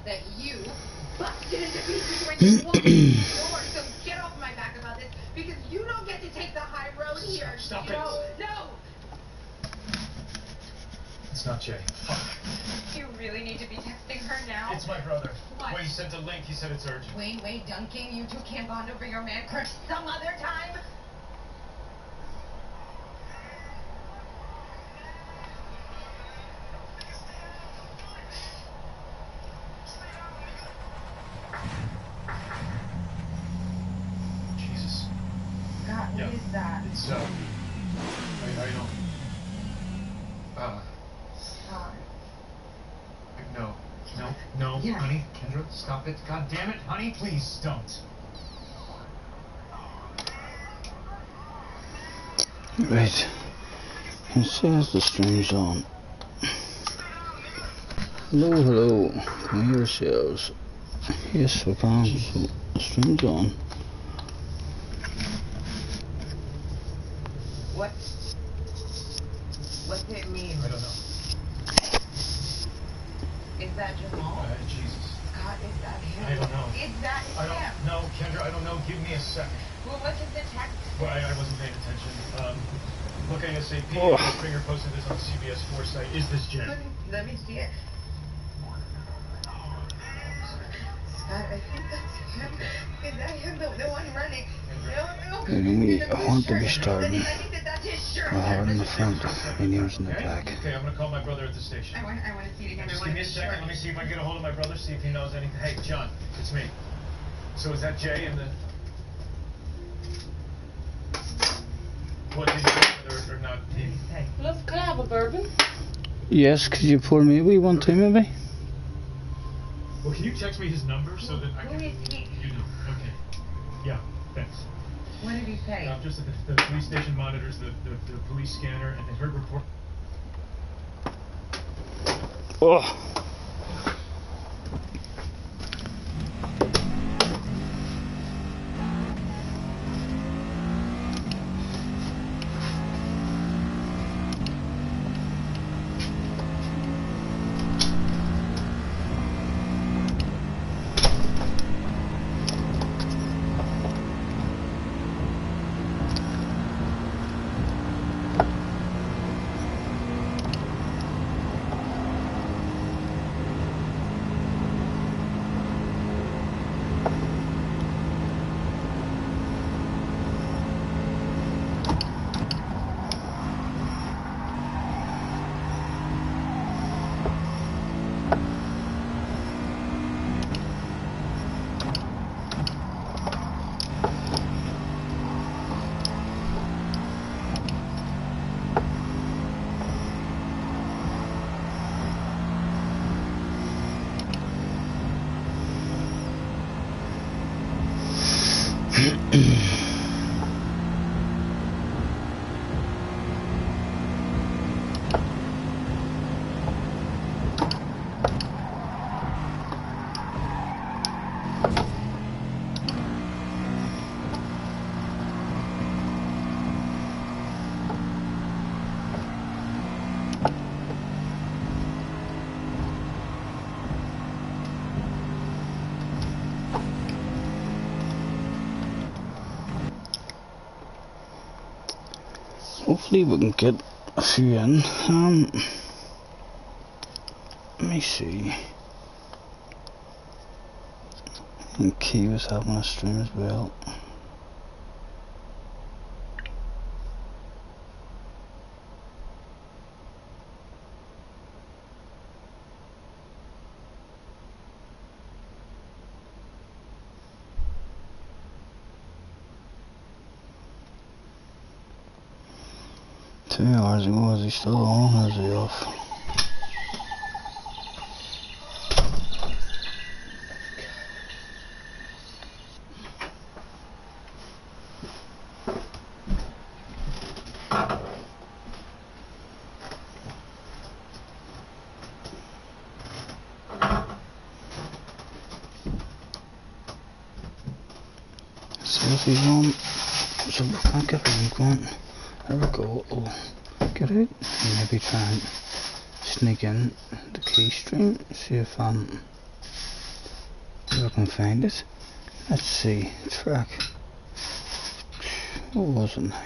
that you busted into pieces when you walked in the door. So get off my back about this, because you don't get to take the high road here. Stop it. No. It's not Jay. Fuck. You really need to be texting her now. It's my brother. What? Wait, he sent a link. He said it's urgent. Wait, Duncan. You two can't bond over your man crush some other time? Jesus. God, what is that? It's, how you doing? No, Yeah. honey, Kendra, stop it. God damn it, honey, please don't. Right. It says the stream's on. Hello. Can you hear yourselves? Yes, we can. So the stream's on. What's it mean? I don't know. Is that Jamal? Jesus. God, is that him? I don't know. Is that him? No, Kendra, I don't know. Give me a second. Well, what does the text say? Well, I wasn't paying attention. Look at SAP. Oh. Springer posted this on CBS 4 site. Is this Jay? Let me see it. Scott, I think that's him. Is that him? The one running? No. I want to be starting. I think that's his shirt. My heart in the front, my name's in the back. Okay, I'm gonna call my brother at the station. I want to see it again. Just give me a second. Let me see if I can get a hold of my brother, see if he knows anything. Hey, John, it's me. So is that Jay in the... What did you or not? Hey. Look, can I have a bourbon? Yes, could you pour me a wee one too, maybe? Well, can you text me his number so that I can... Who is he? You know. Okay. Yeah, thanks. What did he say? Just that the police station monitors the police scanner, and they heard report... Oh. Hopefully we can get a few in. Let me see. And Key was having a stream as well. $2 ago, is he still on or is he off? See if he's on, so we can't get him going. There we go, we'll get out and maybe try and sneak in the key stream, see if can find it. Let's see. Track. What was it now?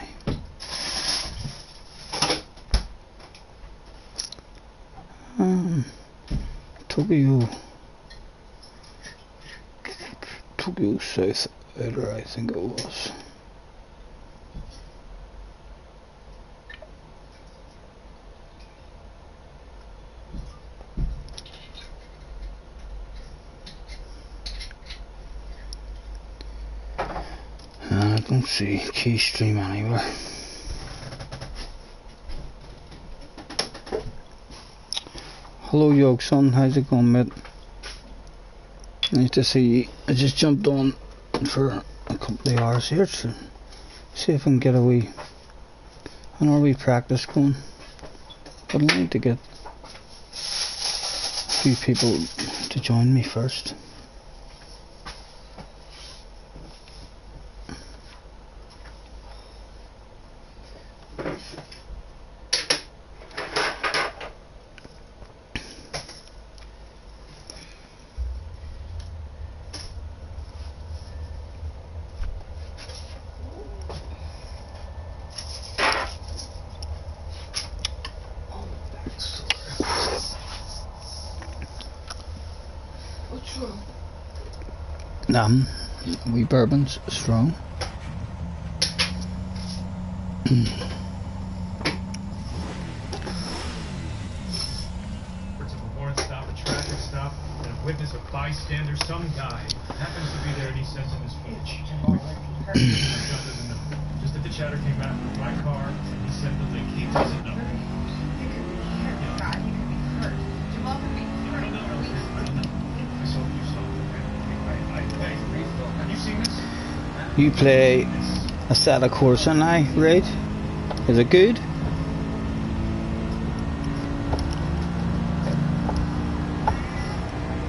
Tokyo South Outer, I think it was. I don't see key stream anywhere. Hello Yogson, how's it going, mate? Nice to see you. I just jumped on for a couple of hours here to see if I can get an wee practice going. But I need to get a few people to join me first. Wee bourbon's strong. Reports of a warrant stop, a traffic stop, and a witness, a bystander, some guy happens to be there, and he says in his phone. John doesn't know. Just that the chatter came back from my car, and he sent the link. He doesn't know. You could be hurt, God. You could be hurt. Jamal could be hurt. I don't know. I saw you saw it. Have you seen this? You play a set of course and I, right? Is it good?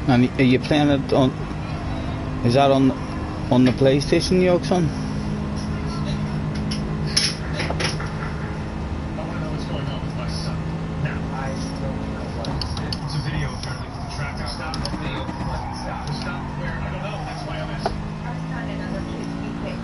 And are you playing it on? Is that on the PlayStation, Yogson? I want to know what's going on with my son. Now. I don't know what it's. It's a video apparently from the traffic stop. A video from what stop? The stop where? I don't know. That's why I'm asking. Our son and other kids be picked.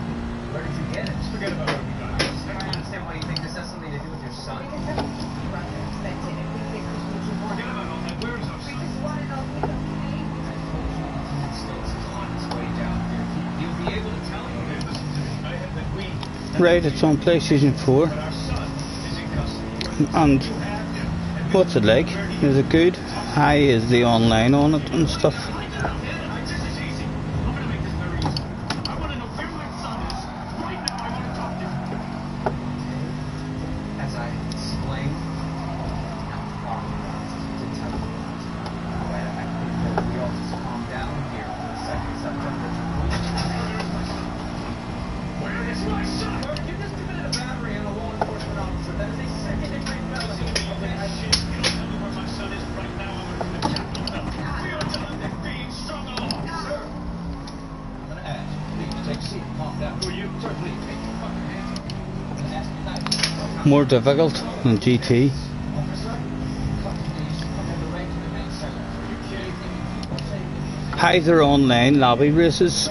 Where did you get it? Just forget about what we got. I don't understand why you think this has something to do with your son. Because that's what you brother expected. If we pick what you want. Forget about all that. Where is our We son? just want to know if he's okay. I told you he still is on his way down here. He'll be able to tell you. Okay, listen to me. I have that we. Right, it's on PlayStation 4. But our son is in custody. And You have him. And what's it like? Is it good? How is the online on it and stuff? this is easy. I'm gonna make this very easy. I want to know where my son is. Right now, I want to talk to him. As I explained, not authorized to tell you. I think that we all just calm down here for a second. Where is my son? You just committed a battery on a law enforcement officer. That is a second-degree felony. Okay, Shit, you don't tell me where my son is right now. I'm going to Capitol Hill. We are done being strung along. Sir, I'm gonna ask you, please take a seat, calm down. Who are you? Sir, please take your fucking hands. I'm gonna ask you nicely. More difficult than GT. Officer, please come in the right to the main center. Are you kidding me? How's their online lobby races?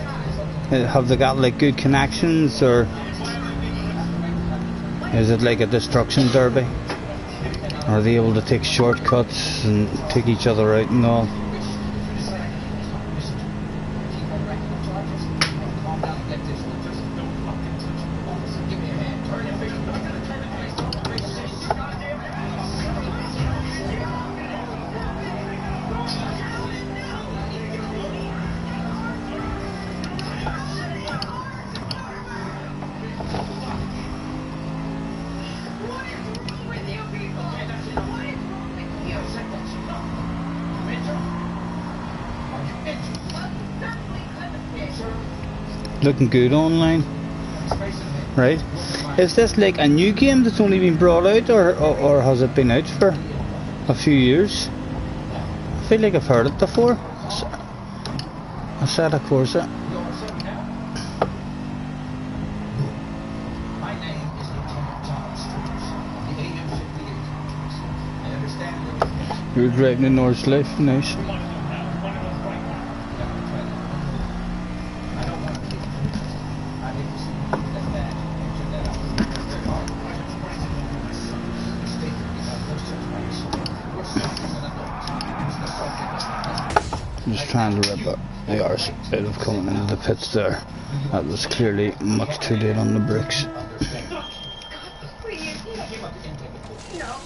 Have they got like good connections, or is it like a destruction derby? Are they able to take shortcuts and take each other out and all? What is wrong with you people? What is wrong with you? Well, certainly couldn't be. Looking good online, right? Is this like a new game that's only been brought out, or has it been out for a few years? I feel like I've heard it before. I said, of course, it. My name is Lieutenant John Stewart of the AM-58. I understand You're driving in North Life, nice. that Just trying to rip the arse out of coming into the pits there. That was clearly much too late on the brakes. Please. No.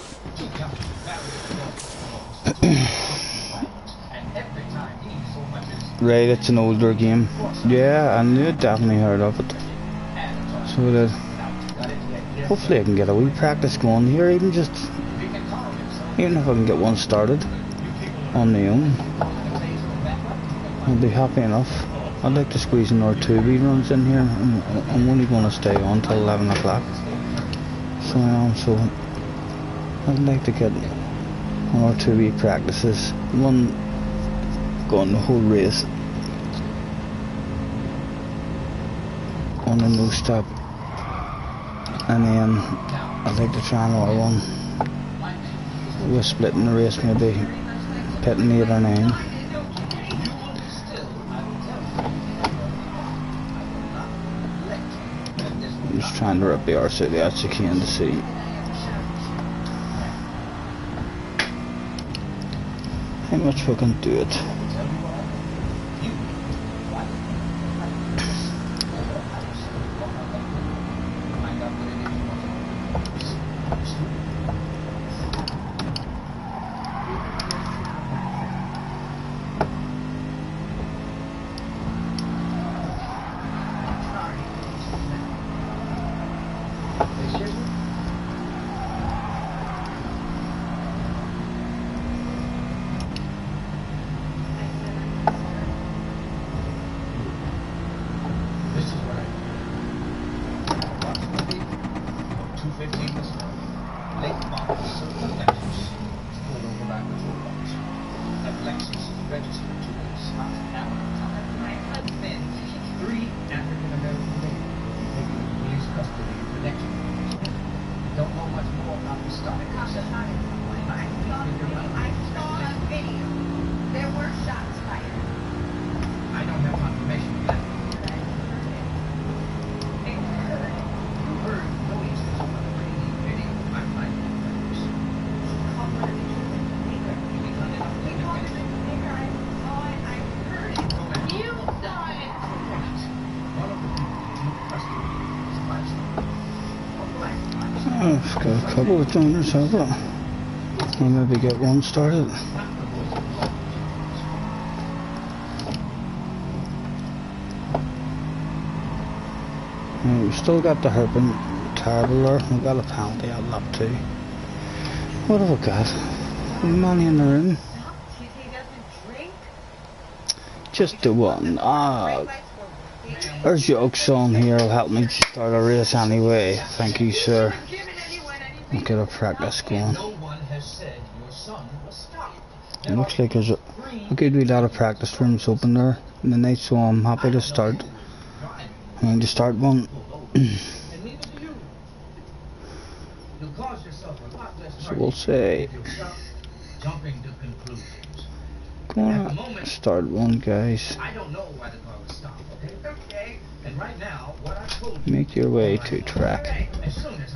Right, it's an older game. Yeah, I knew definitely heard of it. So it is. Hopefully I can get a wee practice going here, even if I can get one started on my own. I'll be happy enough. I'd like to squeeze another 2 wee runs in here. I'm only going to stay on till 11 o'clock. So I'd like to get 1 or 2 wee practices. One going the whole race on a no stop, and then I'd like to try another one. We're splitting the race, maybe pitting 8 or 9. I'm just trying to rip the arse out of the can to see how much we can do it. I've got a couple of joiners, have it? I'll maybe get one started. We've still got the Herpin terrible there. We've got a penalty at lap 2. What have we got? Money in the room. Just the one. There's Jokes on here. Will help me start a race anyway. Thank you, sir. We'll get a practice going. It looks like there's a good wee lot of practice rooms open there in the night, so I'm happy to start. I'm going to start one. So we'll say gonna start one, guys. Make your way to track,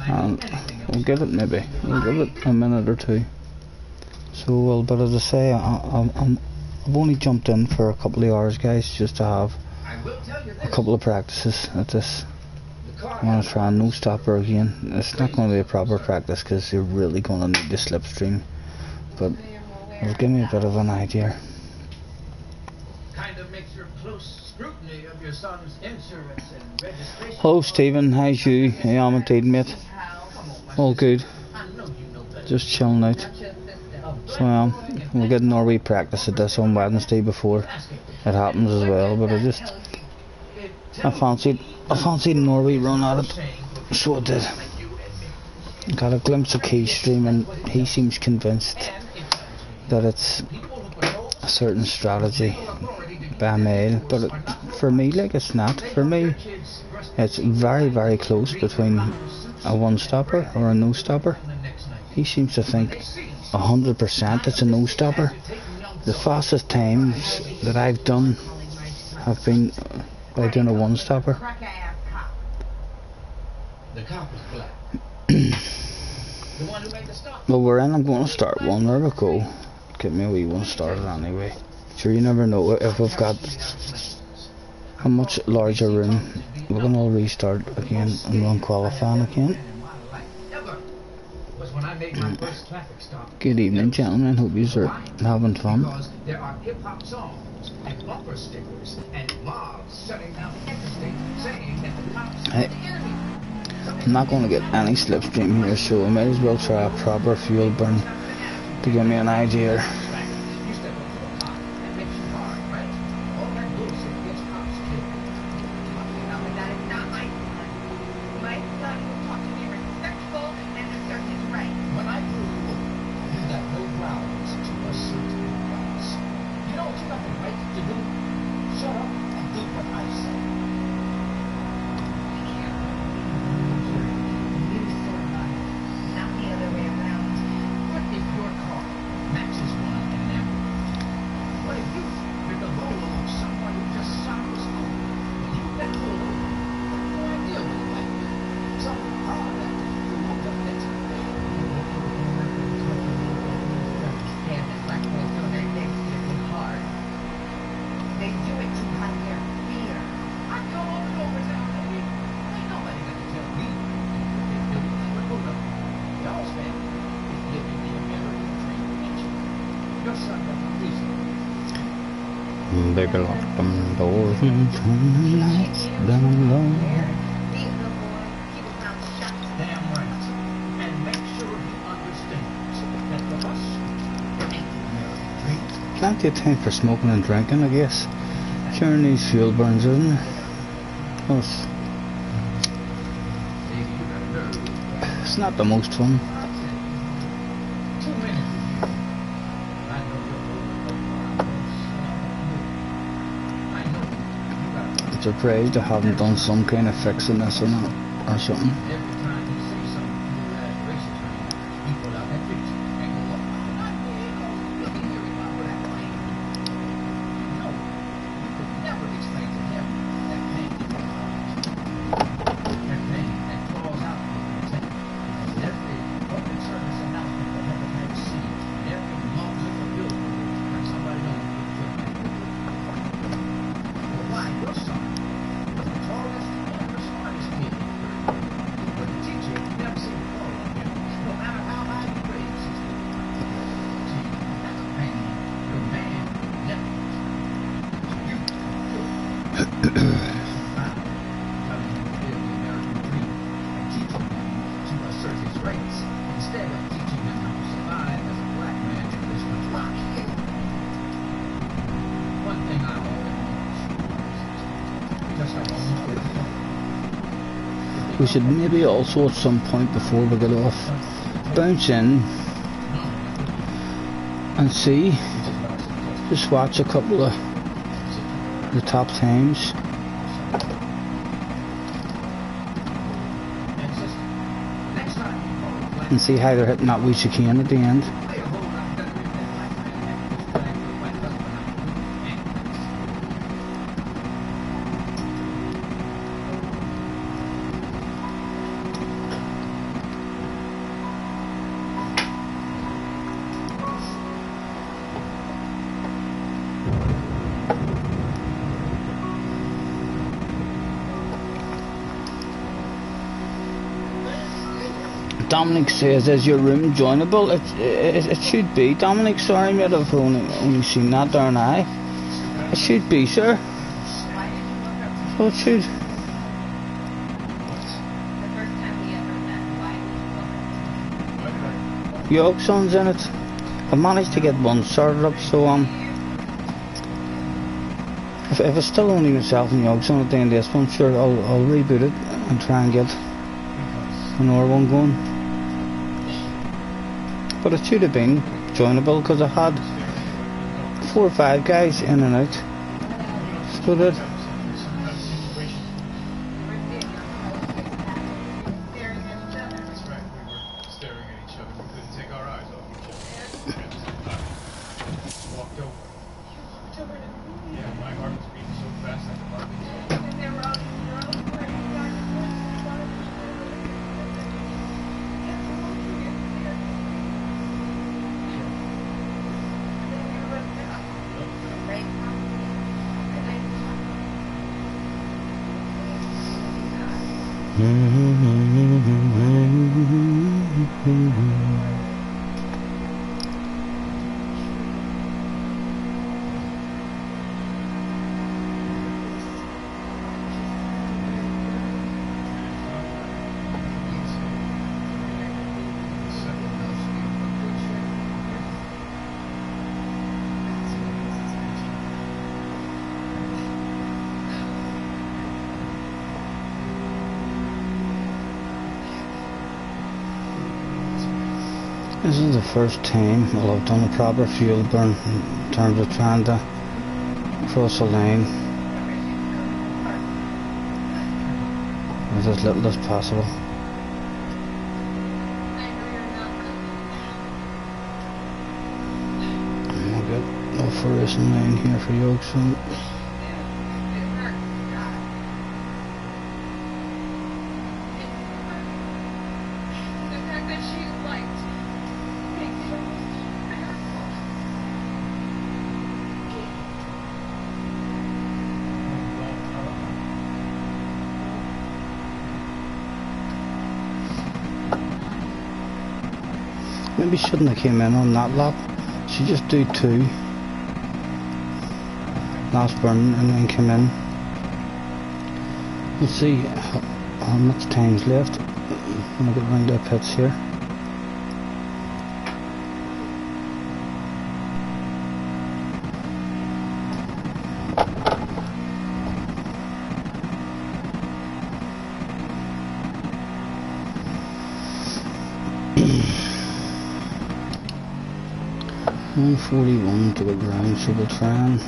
and we'll give it a minute or 2. So well, but as I say, I've only jumped in for a couple of hours, guys, just to have a couple of practices at this. I'm going to try a no stopper again. It's not going to be a proper practice because you're really going to need the slipstream, but it'll give me a bit of an idea. Hello Stephen, how's you? Hey, I'm indeed, mate. All good. Just chilling out. So we'll get Norway practice at this on Wednesday before it happens as well, but I fancied Norway run at it, so it did. Got a glimpse of Keystream and he seems convinced that it's a certain strategy by mail, but for me, like, it's not. For me, it's very, very close between a one-stopper or a no-stopper. He seems to think 100% it's a no-stopper. The fastest times that I've done have been by doing a one-stopper. Well, we're in. I'm going to start one. There we go. Get me a wee one started anyway. future. You never know if we've got a much larger room. We're gonna all restart again and run qualifying again. Good evening, gentlemen. Hope you are having fun. There are hip-hop songs and bumper stickers and mobs shutting down the interstate saying that the cops are the enemy. I'm not going to get any slipstream here, so I might as well try a proper fuel burn to give me an idea. You step up to a cop and makes you hard, right? All that bullshit gets cops killed. No, but that is not my son. My son will talk to me respectful and assert his rights. When I rule, you got no grounds to assert your rights. You know what you got the right to do? Shut up and do what I say. Not the other way around. What if your car matches one in an ambulance? What if you with the Volvo of someone who just shot the school? And you got pulled over? No idea what it might be. Some hard that you woke up next to me. Yeah, the black boys know their things getting hard. They do it to hide their fear. I go over and over now, baby. Ain't nobody gonna tell me what they're doing. But hold up. Y'all's family is living the American dream picture. Your son got the reason. Baby, lock them doors and turn the lights down low. These little boys keep his mouth shut. Damn right. And make sure he understands that for us, it ain't the American dream. Plenty of time for smoking and drinking, I guess, during these fuel burns, isn't there? Plus, Baby, you got a nerve. it's not the most fun. 2 minutes. I know you're I know you got I'm surprised I haven't done some kind of fixing this or not, or something. every time you say something you add racism, you pull out that picture and go, "Oh, not me, look at here, remember that pain." No, you could never explain to him that pain is that pain that claws out of your intent. And every public service announcement that ever had seen, and every moment of billboard when somebody knows you put that well, why your son was the tallest and the smartest kid. But the teacher never seemed to call on him, no matter how high you raised his head. See, that's a pain your man never used. You could. Telling him to live the American dream and teaching him to assert his rights instead of teaching him how to survive as a black man in this country. One thing I always just like almost everything. We should maybe also at some point before we get off, bounce in and see, just watch a couple of the top times. Next time you call a black And see how they're hitting that wee chicane at the end. play a whole lot better if that black man had his flag for a white husband Dominic says, is your room joinable? It should be. Dominic, sorry mate, I've only seen that there now. It should be, sir. Why did you look up So it should. the first time we ever met? Why did you look up? Yogson's in it. I managed to get one started up, so if it's still only myself and Yogson at the end of this one, sure I'll reboot it and try and get another one going. But it should have been joinable because I had 4 or 5 guys in and out. So that That's right, we were staring at each other. We couldn't take our eyes off each other. Walked over. Yeah, my heart was beating so fast I could hardly talk. Right This is the first time I've done a proper fuel burn in terms of trying to cross a lane with as little as possible. I'll get no for racing lane here for Yorkson. Maybe shouldn't have came in on that lap. Should just do 2 last burn and then come in. Let's see how much time's left when I get round the pits here. .41 to the ground, so we'll try and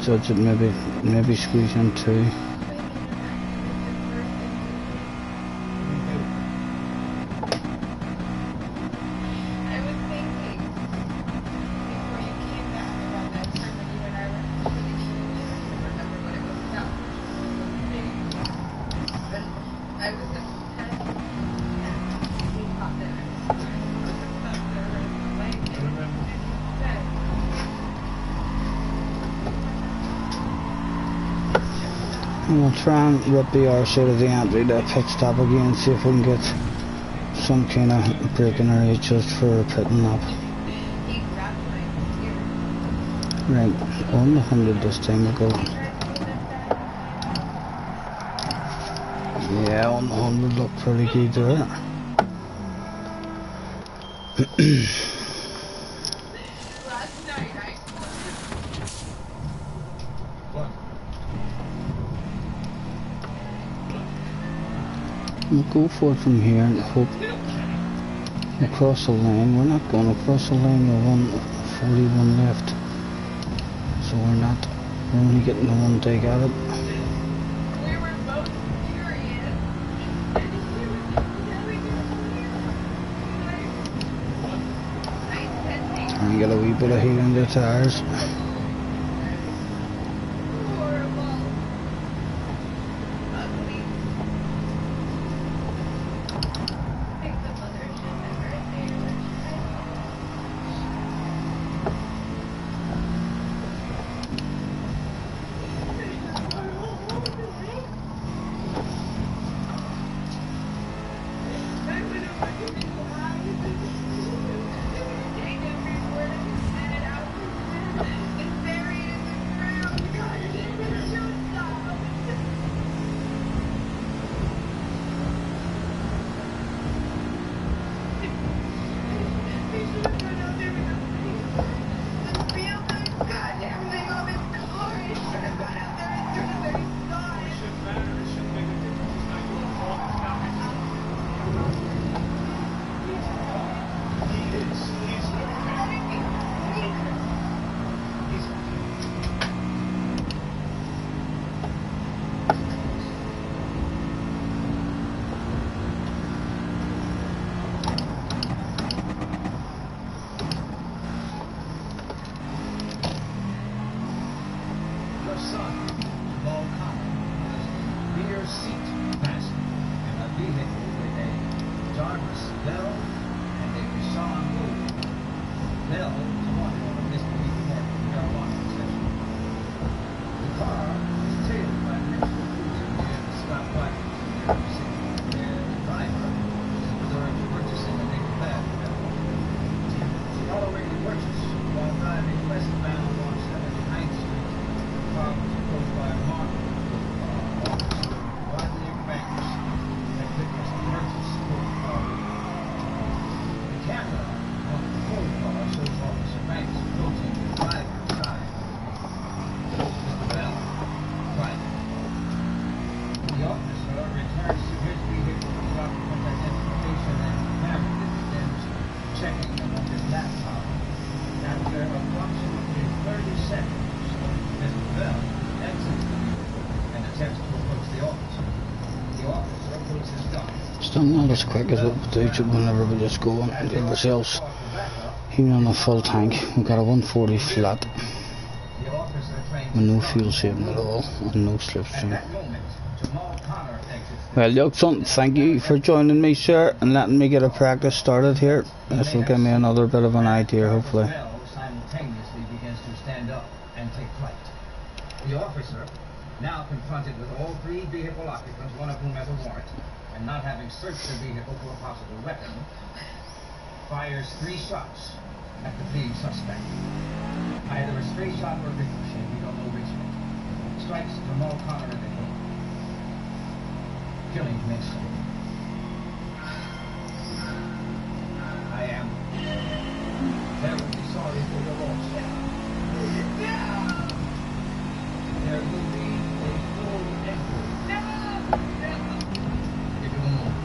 judge it, maybe squeeze in 2. We'll try and rip the arse out of the entry to pit stop again, see if we can get some kind of break in our just for a pitting lap. Right, on the 100 this time we'll go. Yeah, on the 100 look pretty good there. We'll go for it from here and hope across the lane. We're not going across the lane, we're 41 left, so we're only getting the one dig at it. We were both furious. And get a wee bit of heat in the tires. not as quick as what we do whenever we just go and give ourselves, even on a full tank. We've got a 140 flat with no fuel saving at all and no slipstream. Well, Youngson, thank you for joining me, sir, and letting me get a practice started here. This will give me another bit of an idea, hopefully. Simultaneously begins to stand up and take flight. The officer, now confronted with all three vehicle occupants, one of whom has a warrant, and not having searched the vehicle for a possible weapon, fires 3 shots at the fleeing suspect. Either a stray shot or a ricochet, we don't know which. Strikes Jamal Connor in the head, killing him instantly. I am terribly sorry for your loss. There will be a full inquiry. Give him a moment.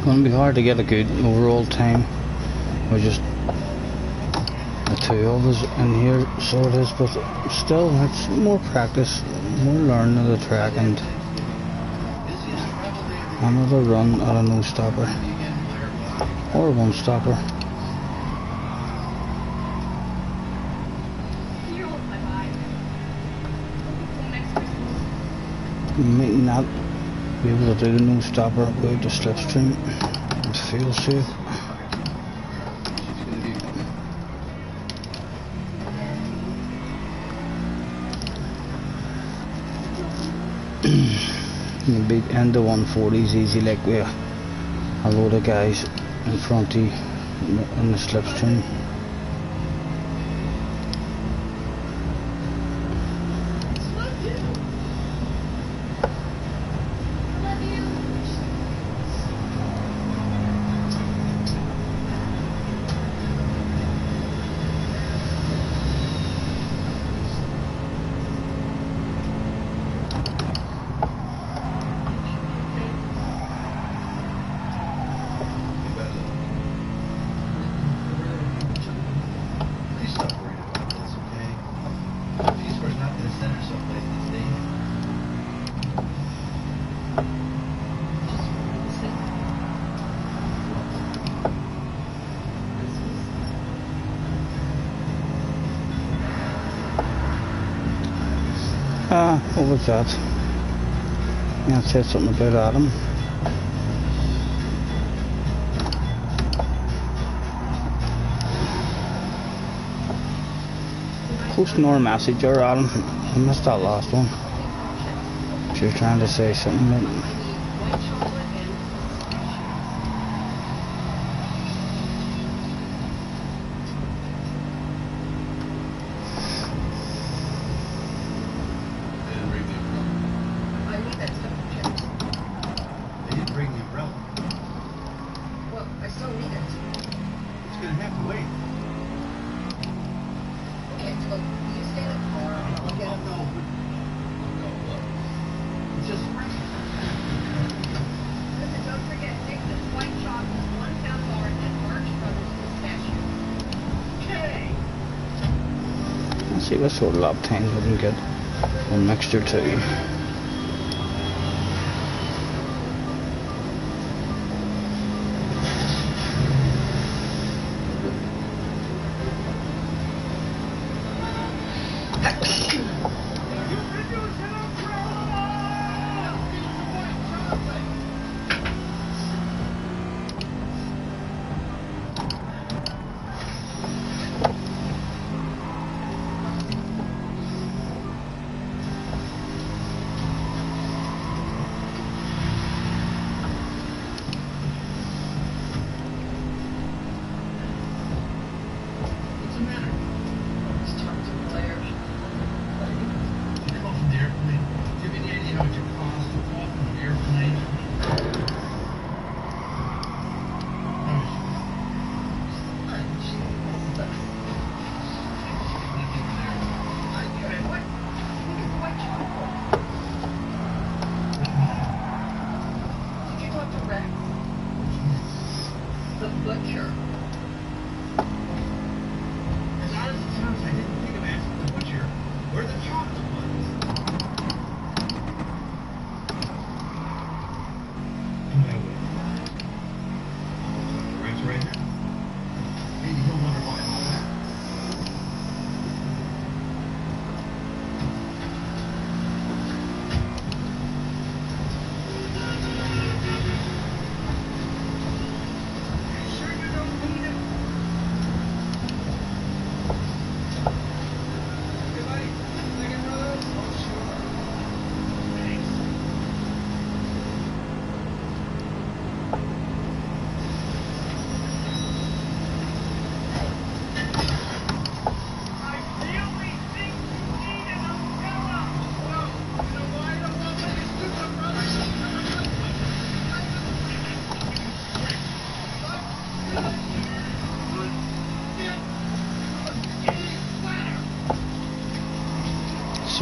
Going to be hard to get a good overall time. We're just the 2 of us in here, so it is, but still it's more practice, more learning of the track, and another run at a no stopper or a 1 stopper. We might not be able to do the no stopper without the slipstream. It feels safe. You'll be in the 140s easy, like with a load of guys in front of you in the slipstream. What was that? Yeah, it said something about Adam. Post nor message or Adam. I missed that last one. If you're trying to say something like see what sort of lap times we can get on mixture 2.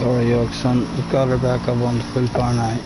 Sorry, York son, we've got her back up on the full power now.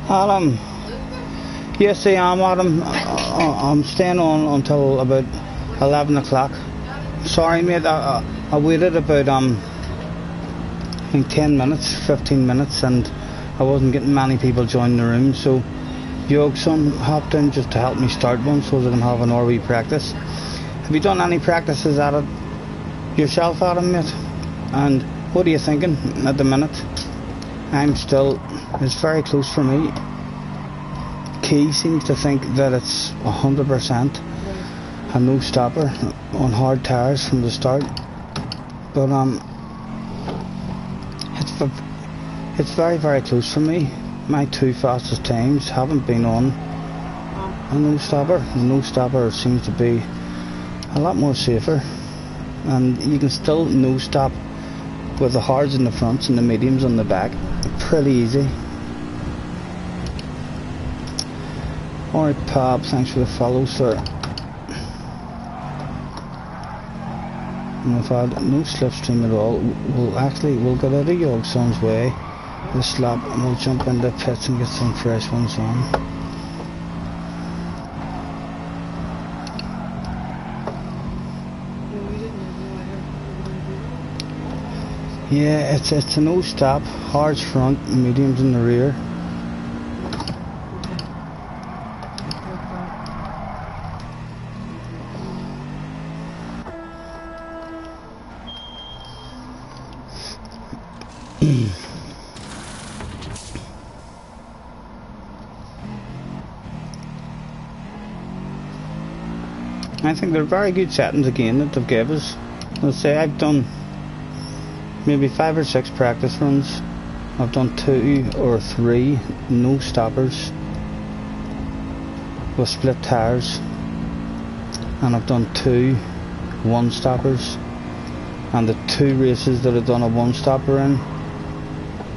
Adam, yes I am, Adam. I'm staying on until about 11 o'clock. Sorry mate, I waited about I think 10 minutes, 15 minutes, and I wasn't getting many people joining the room, so Yoke's son hopped in just to help me start one so that I can have an RV practice. Have you done any practices at it yourself, Adam, mate? And what are you thinking at the minute? It's very close for me. Key seems to think that it's 100% a no stopper on hard tires from the start, but it's very, very close for me. My two fastest times haven't been on a no stopper. The no stopper seems to be a lot more safer, and you can still no stop with the hards in the fronts and the mediums on the back. Pretty easy. Alright Pab, thanks for the follow, sir. And I've had no slipstream at all. We'll get out of Yogson's way this lap and we'll jump into pits and get some fresh ones on. Yeah, it's a no stop, hards front, mediums in the rear. I think they're very good settings again that they've gave us. Let's say I've done maybe 5 or 6 practice runs. I've done 2 or 3 no stoppers with split tires, and I've done 2 one stoppers, and the 2 races that I've done a one stopper in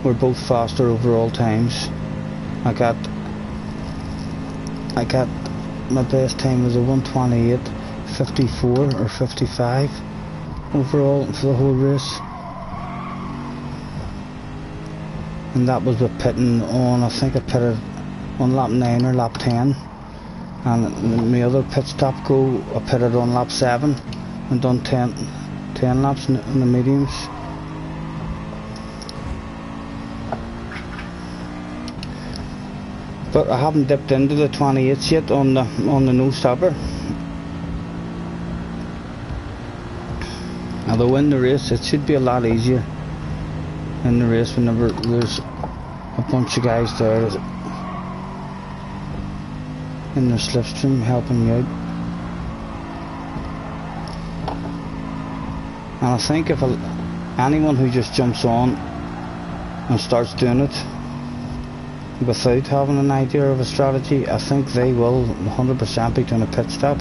were both faster overall times. I got my best time was a 1:28:54 or 55 overall for the whole race, and that was with pitting on, I think I pitted on lap 9 or lap 10, and my other pit stop go I pitted on lap 7 and done 10 laps in the mediums. But I haven't dipped into the 28s yet on the no stopper. Although in the race it should be a lot easier in the race whenever there's a bunch of guys there in the slipstream helping you out. And I think if anyone who just jumps on and starts doing it without having an idea of a strategy, I think they will 100% be doing a pit stop.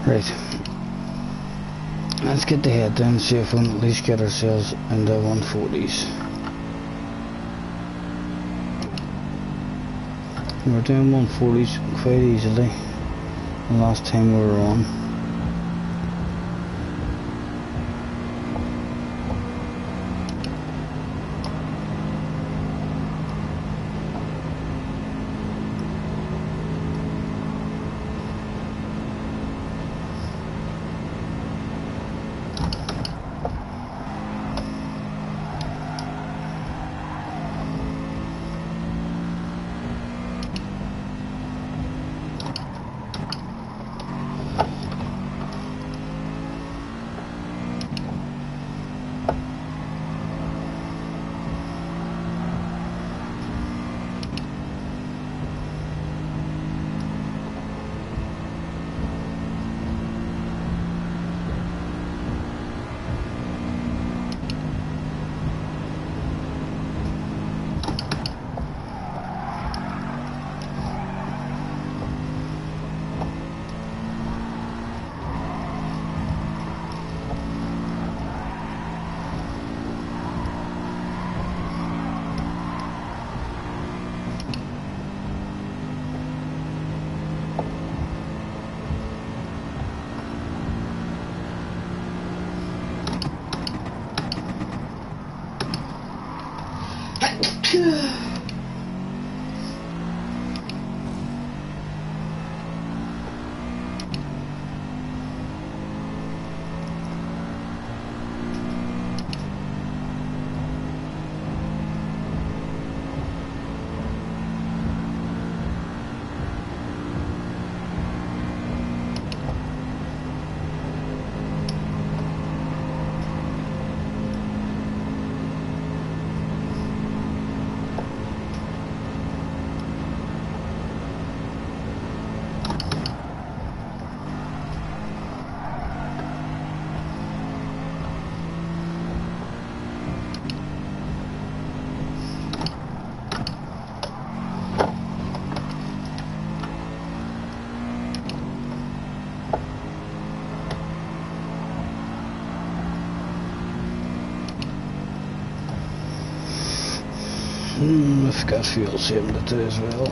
Right, let's get the head down and see if we can at least get ourselves into 140s. We're doing 140s quite easily the last time we were on. I've got fuel saving to as well.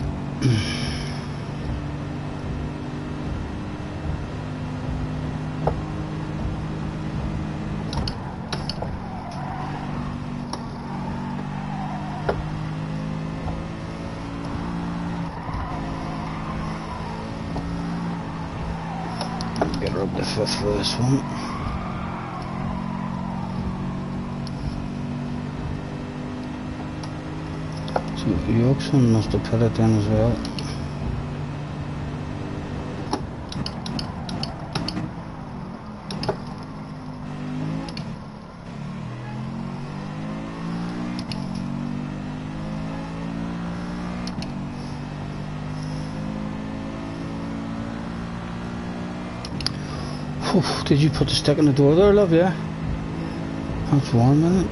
Get her up to 5th for this one. So Yorkson must have put it in as well. Oof, did you put the stick in the door there, love? Yeah. That's warm, isn't it?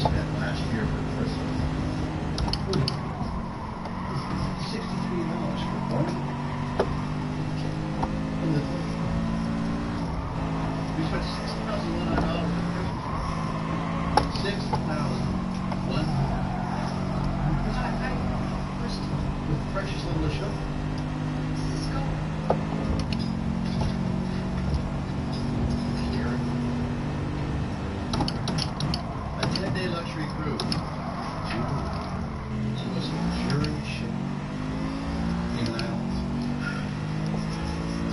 spent last year for Christmas. $63 for a party. And we spent $6,100 for Christmas. $6,100. With precious little show. A 10-day luxury cruise. To a luxurious ship. Cayman Islands.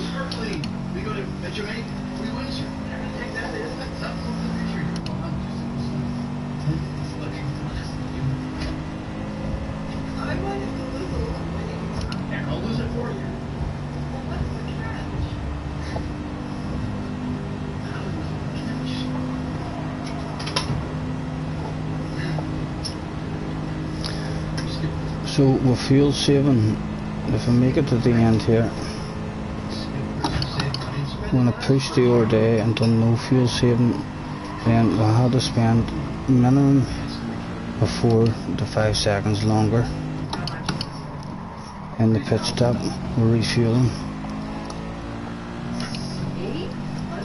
Sparkling. We go to Jamaica. We Windsor. We're gonna take that. That's something for the future. Well, I'm just luxury class. I wanted to lose a little weight. And I'll lose it for you. Well, what's the catch? I don't know. So with fuel saving, if I make it to the end here, when I pushed the other day and done no fuel saving, then we had to spend minimum of 4 to 5 seconds longer in the pit stop. We're refueling.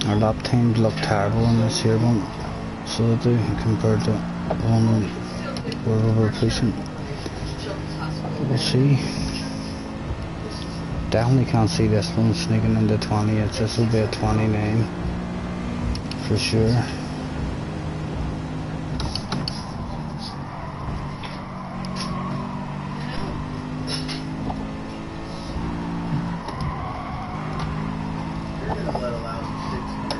Our lap times look terrible on this here one, so they do compared to one where we were pushing. We'll see. Definitely can't see this one sneaking into 20. This will be a 29 for sure. You're gonna let a lousy $600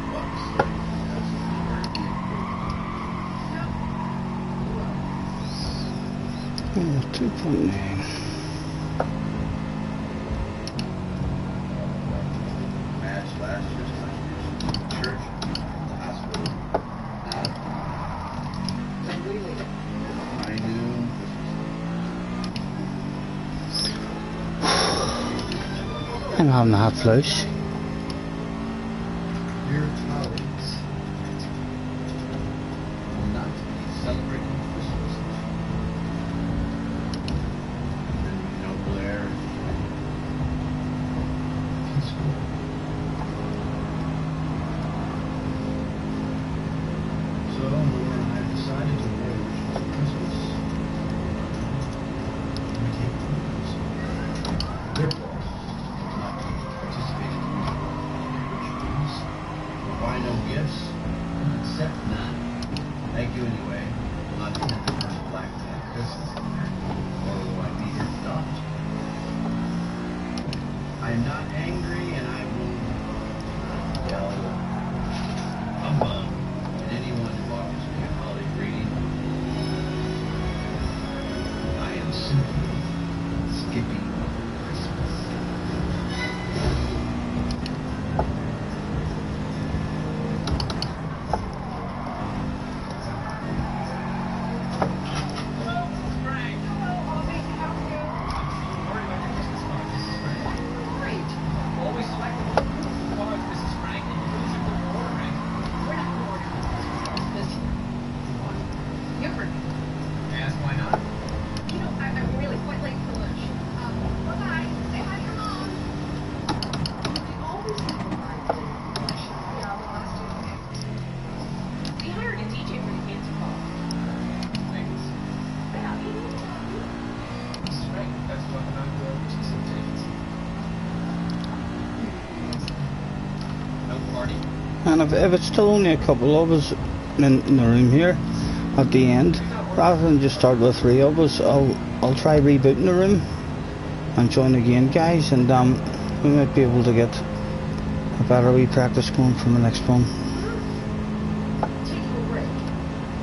Oh, 2.9. match last year's contribution to the church, the hospital. I knew I'm having a hot flush. your colleagues will not be celebrating Christmas. No glare. Peaceful. So, I decided to wear for Christmas. We take photos. Therefore, not participating in rituals. Why no gifts? Except none. Thank you anyway. Will not attend the first Black Tie Christmas. Or will I be here to adopt? I am not angry and I will not yell humbug at anyone who offers me a holiday greeting. I am simply skipping Christmas. No party. And if it's still only a couple of us in the room here at the end, rather than just start with 3 of us, I'll try rebooting the room and join again, guys, and we might be able to get a better wee practice going for the next one. Taking a break.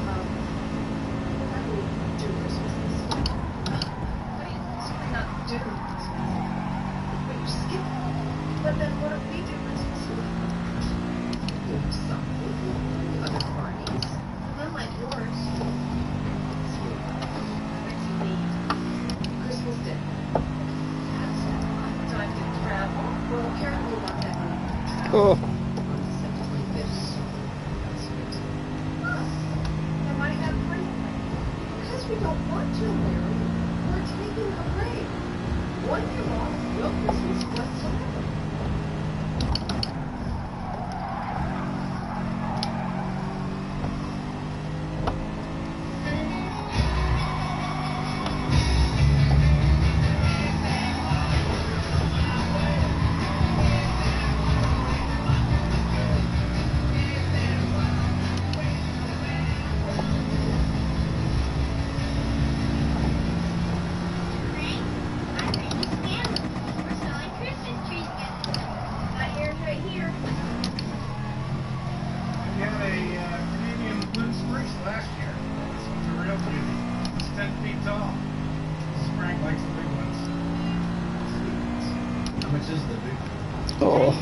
How do we do Christmas this year? What do you simply not do? But you skip. But then what do we do Christmas Eve? Do something. Other parties. Unlike yours. Christmas dinner. That's time to travel. Well, apparently not that many travel. Oh, On December 25th. That's it. Huh. I might have free. too, Larry. We're taking a break. 1 year off, no Christmas whatsoever. We had a Canadian blue spruce last year. This one's a real beauty. It's 10 feet tall. This Frank likes the big ones. How much is the big? Oh.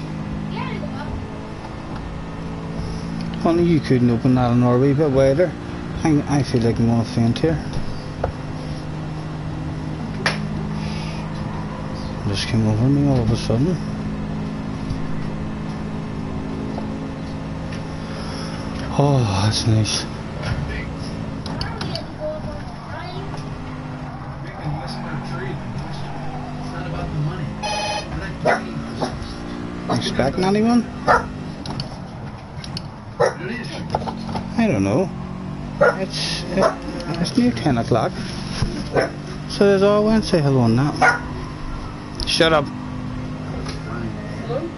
Honey, you couldn't open that another wee bit wider. I feel like I'm gonna faint here. Just came over me all of a sudden. Oh, that's nice. Big. Big and whisper tree. It's not about the money. We're not getting Expecting anyone? I don't know. It's near 10 o'clock. So there's all I went and say hello now. Shut up. Hello?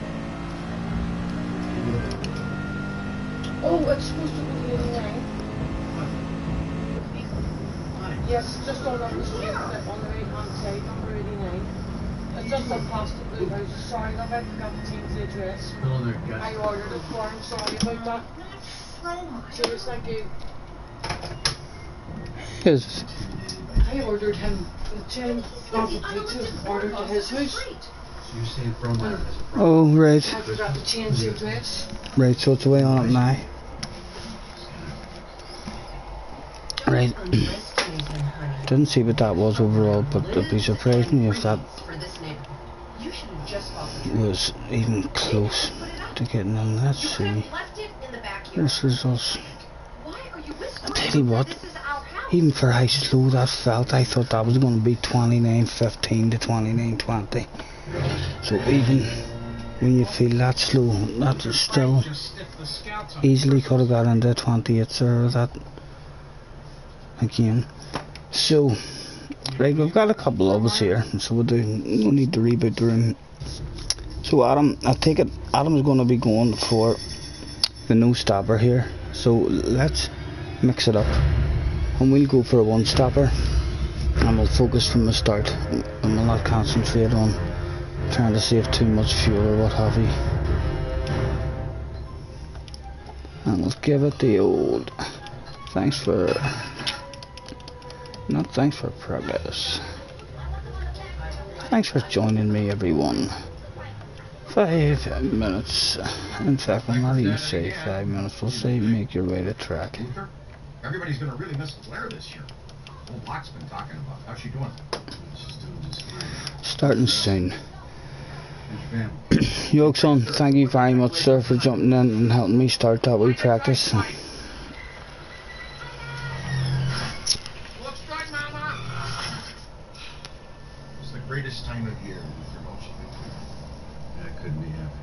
Oh, it's supposed to be 89. Yes, just on the street, on the right-hand side, number 89. It's just a plastic blue house. Sorry, love, I forgot to change the address. Still in their guts. I ordered it for him. Sorry about that. Cheers, thank you. Yes. I ordered him the 10 apple pizza, ordered to his house. So you're saying from there? Oh, right. I forgot to change the address. Right, so it's away on it now. Right. Didn't see what that was overall, but it'd be surprising if that was even close to getting in. Let's see. This is us. I tell you what, even for how slow that felt, I thought that was going to be 29.15 to 29.20. So even when you feel that slow, that is still easily could have got into 28 or that again. So, right, we've got a couple of us here, so we'll need to reboot the room. So Adam, I take it Adam's going to be going for the no stopper here. So let's mix it up, and we'll go for a one stopper, and we'll focus from the start, and we'll not concentrate on trying to save too much fuel or what have you. And we'll give it the old thanks for progress. Thanks for joining me, everyone. 5 minutes. In fact, we'll not even say 5 minutes. We'll say make your way to track. Everybody's gonna really miss Blair this year. Old Locke's been talking about. How's she doing? She's doing just fine. Starting soon. How's your family? Yokeson, thank you very much, sir, for jumping in and helping me start that wee practice. Looks good, Mama. It's the greatest time of year for most people. I couldn't be happy.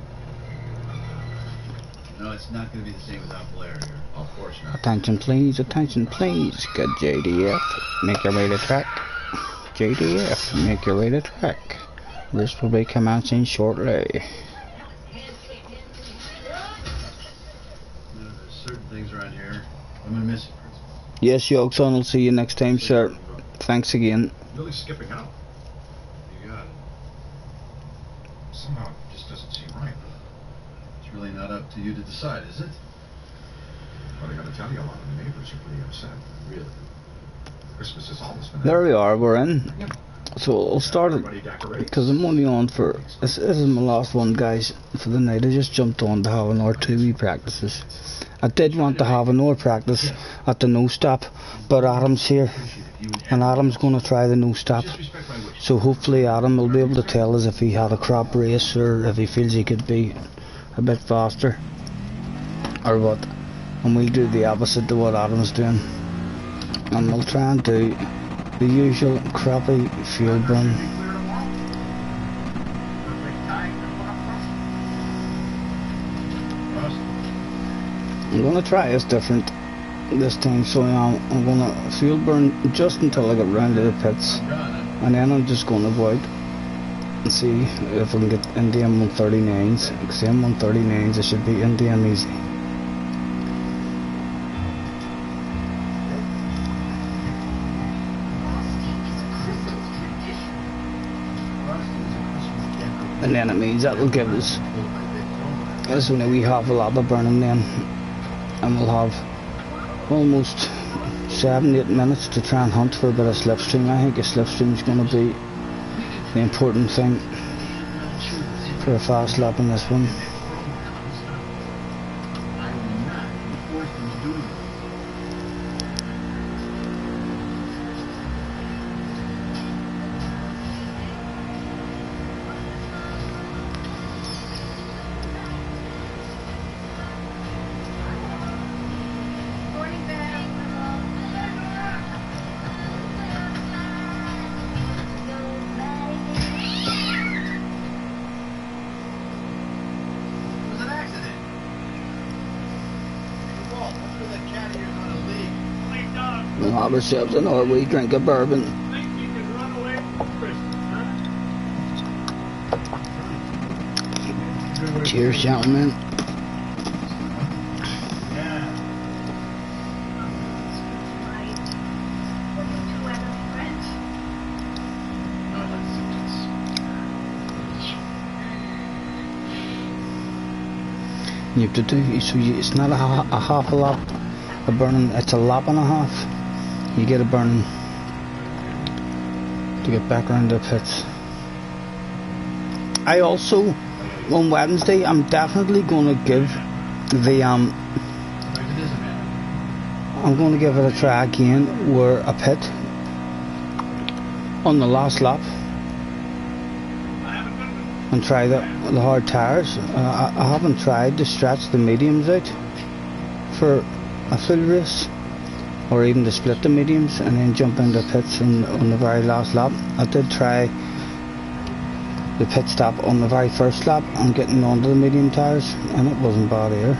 No, it's not going to be the same without Blair here. Of course not. Attention please, good JDF, make your way to track. JDF, make your way to track. This will be commencing shortly. There's certain things around here I'm going to miss it. Yes, Yokeson, I'll see you next time, sir. Thanks again. Really skipping out. You got it. Somehow it just doesn't seem right. It's really not up to you to decide, is it? But I gotta tell you, a lot of the neighbors are pretty upset. Really? Christmas has always been. There we are, we're in. So I'll start it, Everybody decorates. because I'm only on for, this is my last one, guys, for the night. I just jumped on to have an or two wee practices. I did want to have an hour practice at the no stop, but Adam's here, and Adam's going to try the no stop. So hopefully Adam will be able to tell us if he had a crop race, or if he feels he could be a bit faster, or what. And we'll do the opposite to what Adam's doing, and we'll try and do the usual crappy fuel burn. I'm gonna try this different this time, so I'm gonna fuel burn just until I get round to the pits, and then I'm just gonna go out and see if I can get into M139s, because M139s I should be into them easy. And then it means that will give us only we have a lot of burning then, and we'll have almost 7-8 minutes to try and hunt for a bit of slipstream. I think a slipstream is going to be the important thing for a fast lap in this one. We'll have ourselves another wee drink of bourbon. Cheers, gentlemen. You have to do, so it's not a half a lap of burning, it's a lap and a half. You get a burn to get back around the pits. I also, on Wednesday, I'm definitely going to give the I'm going to give it a try again where a pit on the last lap and try the hard tires. I haven't tried to stretch the mediums out for a full race, or even to split the mediums and then jump into pits on the very last lap. I did try the pit stop on the very first lap and getting onto the medium tires, and it wasn't bad either.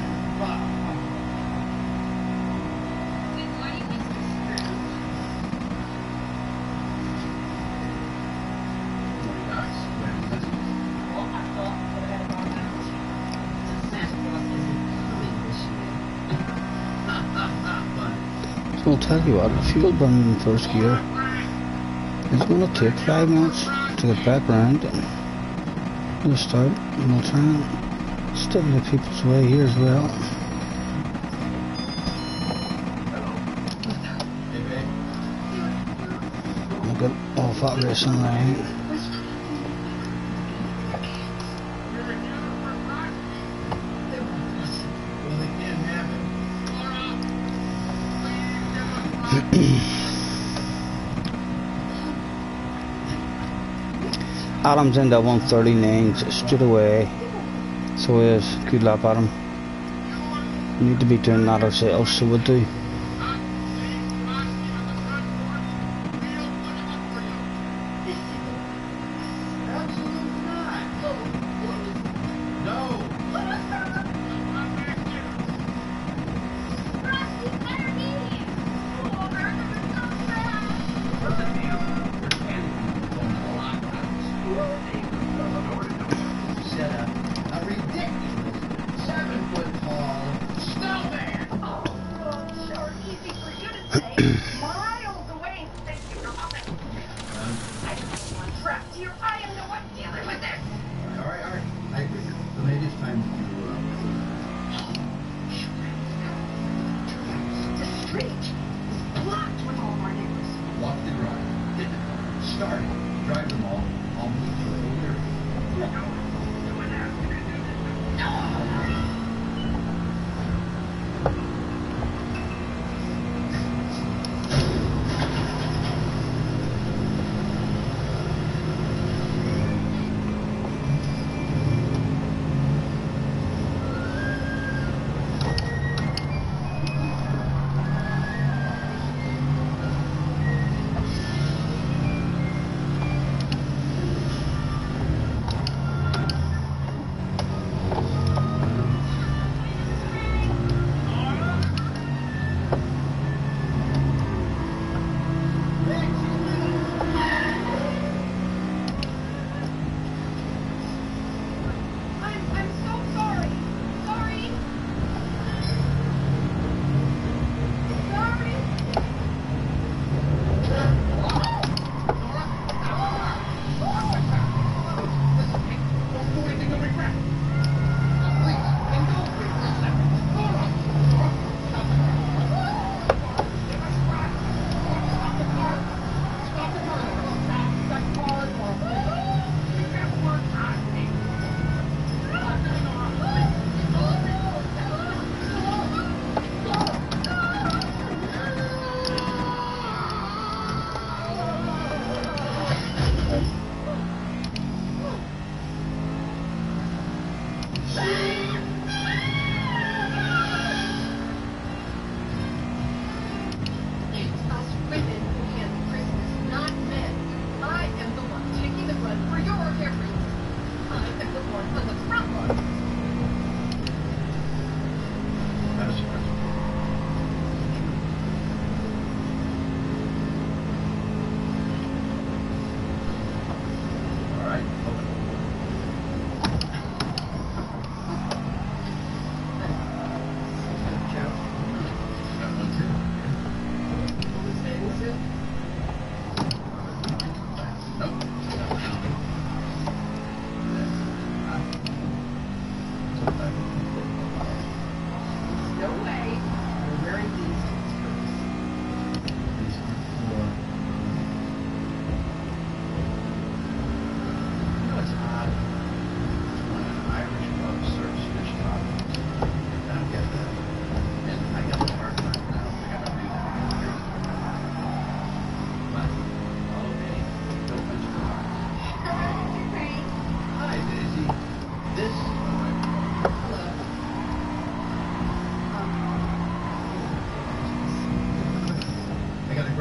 So I'll tell you what, the fuel burn in first gear is going to take 5 minutes to get back around and we'll start, and we'll try and stay the people's way here as well. We'll get off that racing line. Adam's in that 139 straight away, so it is. Good luck, Adam. We need to be doing that ourselves, so we'll do.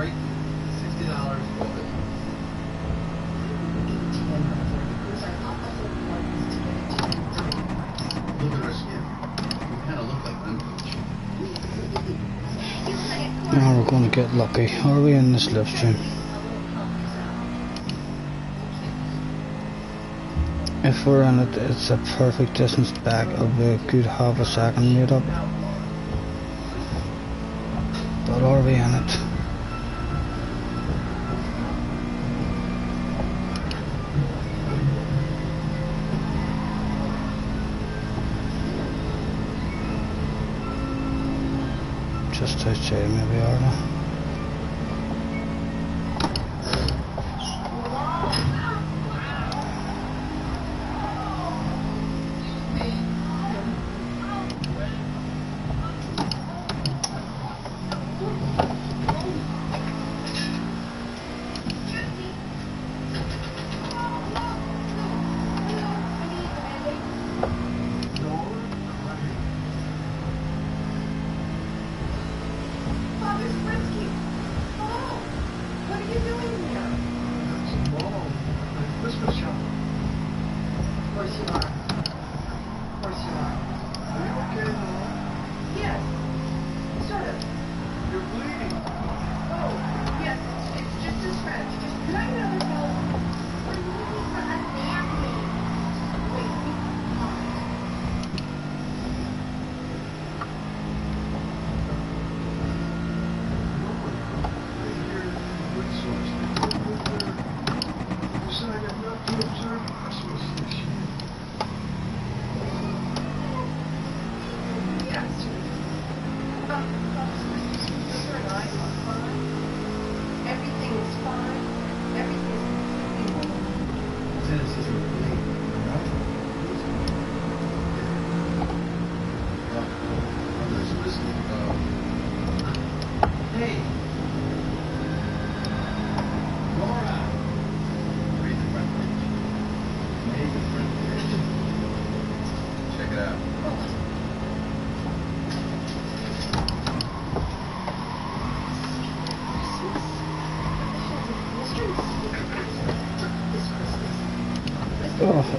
right? $60 for it. Look at our skin. We kind of look like uncoached. Now we're going to get lucky. Are we in this live stream? If we're in it, it's a perfect distance back. It'll be a good half a second made up. But are we in it? Just outside maybe, are we?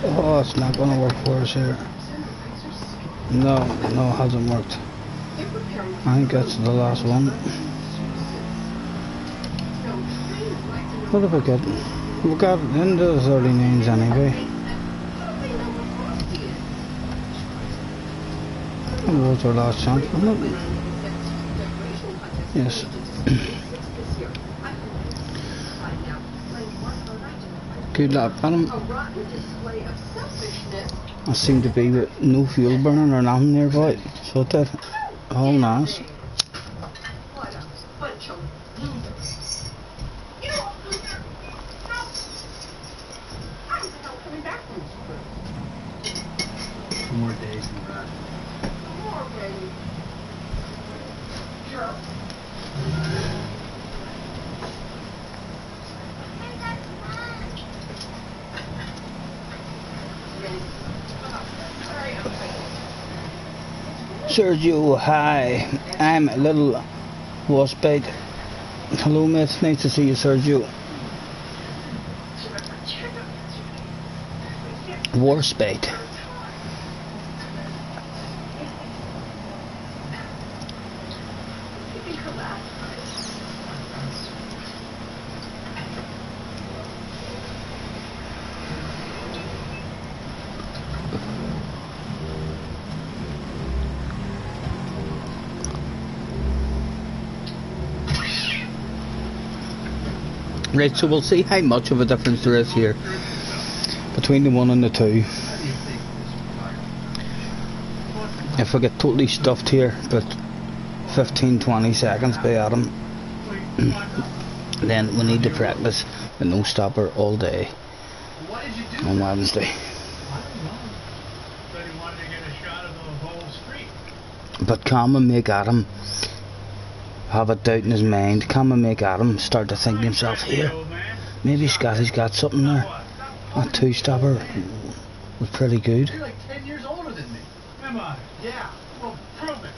Oh, it's not gonna work for us here. No, it hasn't worked. I think that's the last one. What have we got? We got into the 39s anyway. That was our last chance, wasn't it? Yes. Good luck, Adam. I seem to be with no fuel burning or nothing nearby, so that all nice. More days than that. Sergio, hi. I'm a little waspbait. Hello, mate. Nice to see you, Sergio. Waspbait. Right, so we'll see how much of a difference there is here between the 1 and the 2. If we get totally stuffed here, but 15-20 seconds by Adam, then we need to practice the no stopper all day on Wednesday. But come and make Adam have a doubt in his mind. Come and make Adam start to think to himself, here, maybe Scotty's got something there. That 2-stopper was pretty good. You're like 10 years older than me. Am I? Yeah. Well, prove it.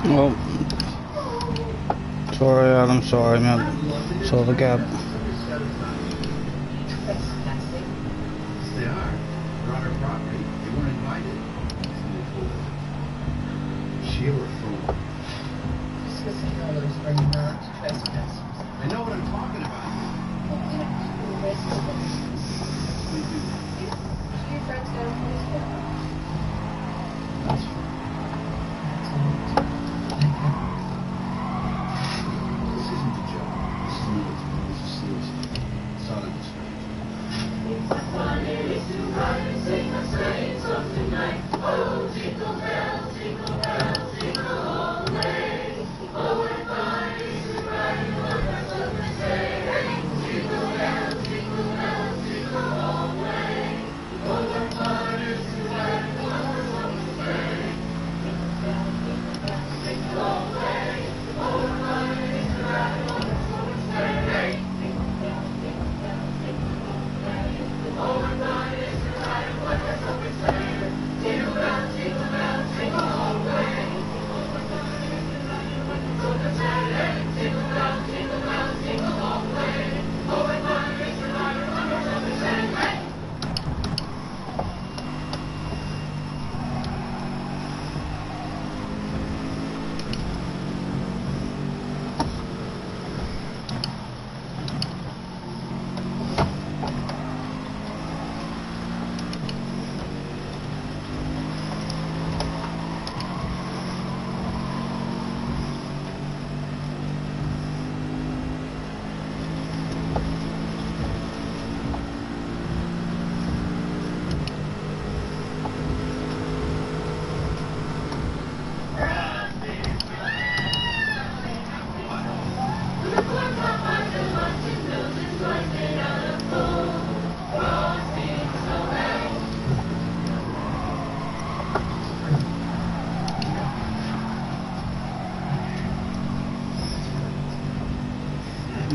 Oh, sorry, Adam. Sorry, man. Saw the gap. Trespassing. Yes, they are. They're on her property. They weren't invited. Sheila fool. Christmas carols are not trespassers. I know what I'm talking about. Well, you know, the rest of them. We do. Yeah. So your friends got a place to go. That's fine. This isn't a joke. This is military. This is serious. It's not a distraction.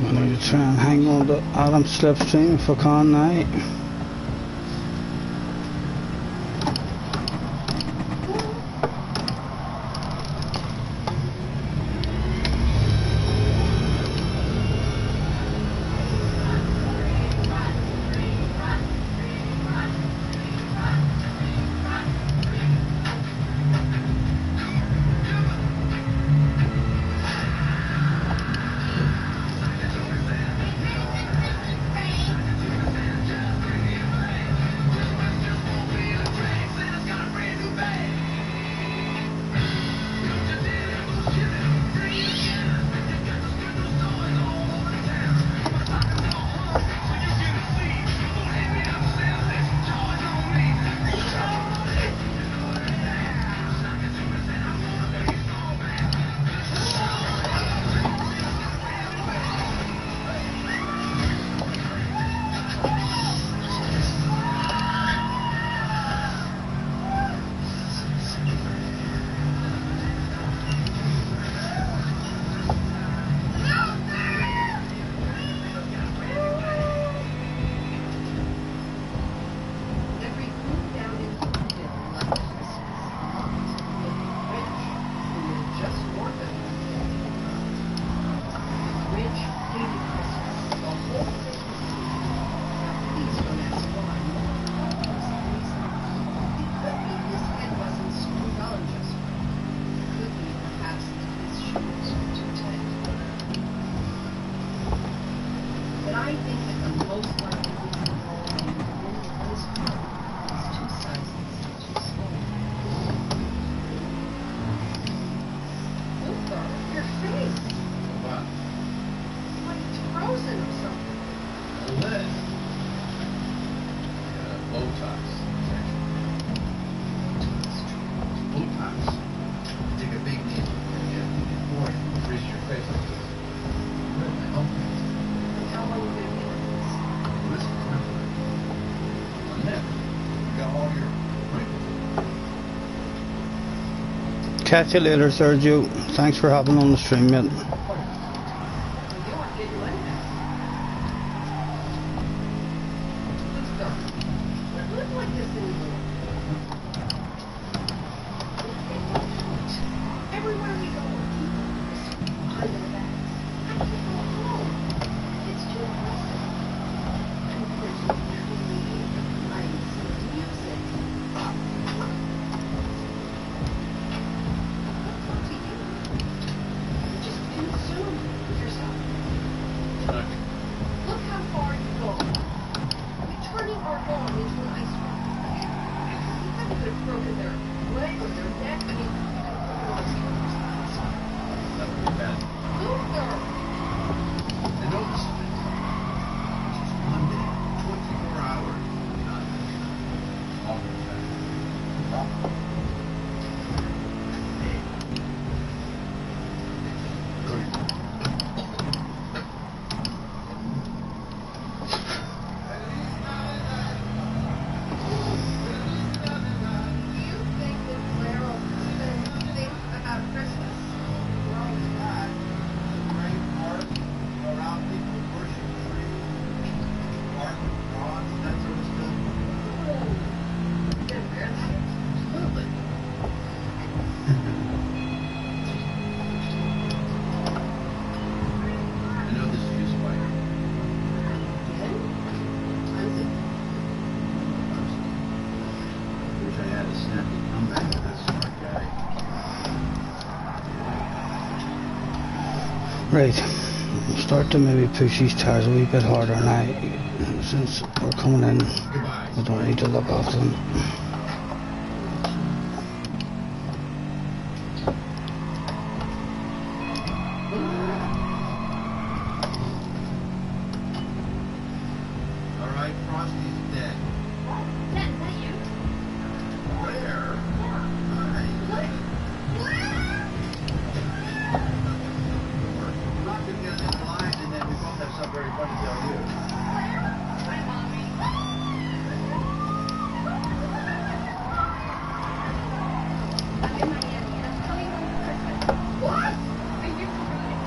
I need to try and hang on to Adam's slipstream if I can now. Catch you later, Sergio. Thanks for hopping on the stream, mate. Everywhere we go, Snappy comeback to this smart guy. Right. Start to maybe push these tires a wee bit harder now. Since we're coming in, Goodbye. we don't need to look after them. All right, Frosty's dead. Dad, is that you? Where? Not gonna get in line, and then we both have something very funny to tell you. Hi, Mommy. I'm in Miami and I'm coming home for Christmas. What? Are you rude?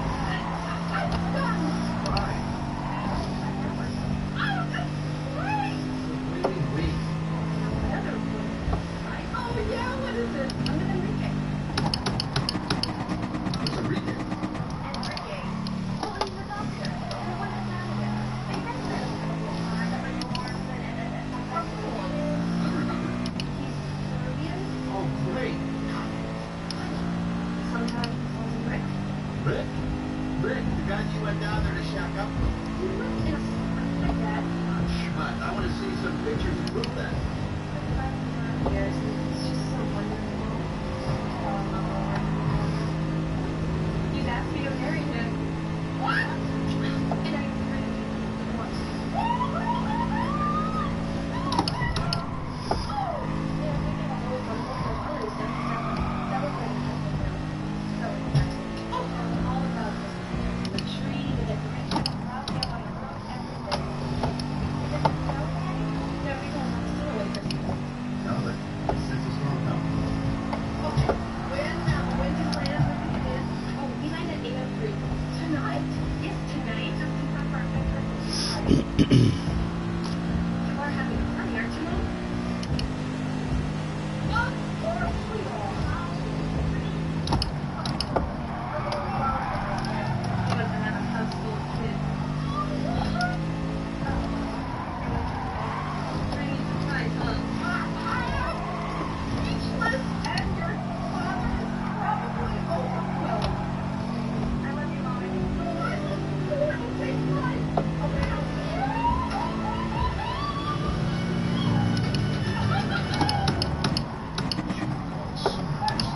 I'm done. Why? Oh, that's great. Wait. Another one. Right? Oh, yeah, what is it? I'm with Enrique. What's a recap? Enrique. Oh, he's the doctor. The one that's out of it. I guess that's a couple of times. I'm like, oh, I don't remember. he's Peruvian. Oh, great. Sometimes he calls him Rick. Rick? Rick, the guy you went down there to shack up with. He lived in a slum like that. Shut. I want to see some pictures to prove that. Years, and it's just so wonderful. He's asked me to marry him. What? And I really want to. No, but since it's wrong, no.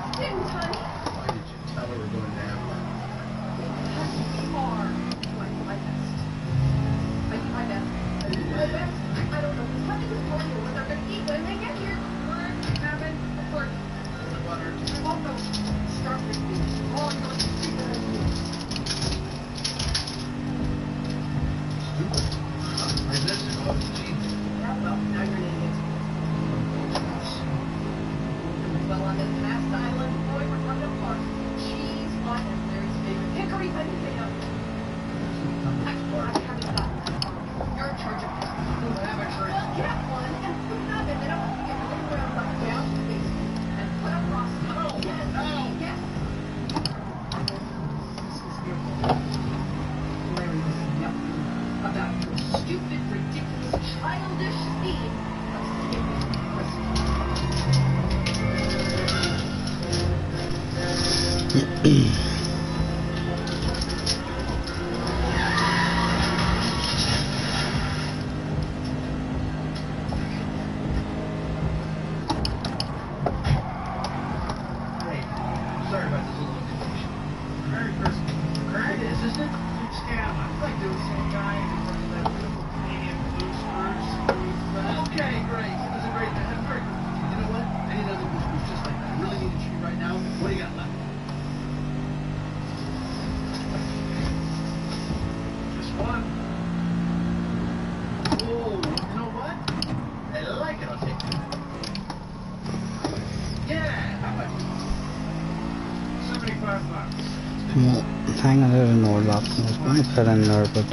Why did you tell her we're going to have one? Stupid. And this is all genius. Well, on this last island, boy, we're running apart. Cheese, wine, and Larry's favorite hickory potato. I haven't got that. You're in charge of that. Well, get one and put it up, and then I want you to get a little round bucket down to the basement and put a frosty. No, Yes, no. yes. This is your fault. Larry was yelling about your stupid, ridiculous, childish scheme of skipping Christmas. Hey, sorry about this little inconvenience. Merry Christmas. It is, isn't it? Scam. I feel like doing some guy who runs that beautiful Canadian blue spurs. Okay, great. It was a great night. I'm very good. You know what? I need another boost boost just like that. I really need a treat right now. What do you got left? Just one. Oh, you know what? I like it. I'll take it. Yeah, how much? $75. Well, hanging out in Orlop. I was going to put in there, but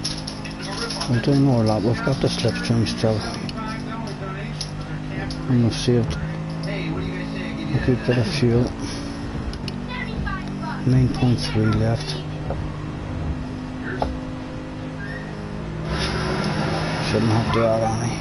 we'll do an Orlop. We've got the slipstream still, $75 donation for their camp. and we've saved Hey, what do you guys say? I give you a good bit of fuel. 9.3 left. Yours? Shouldn't have to add any.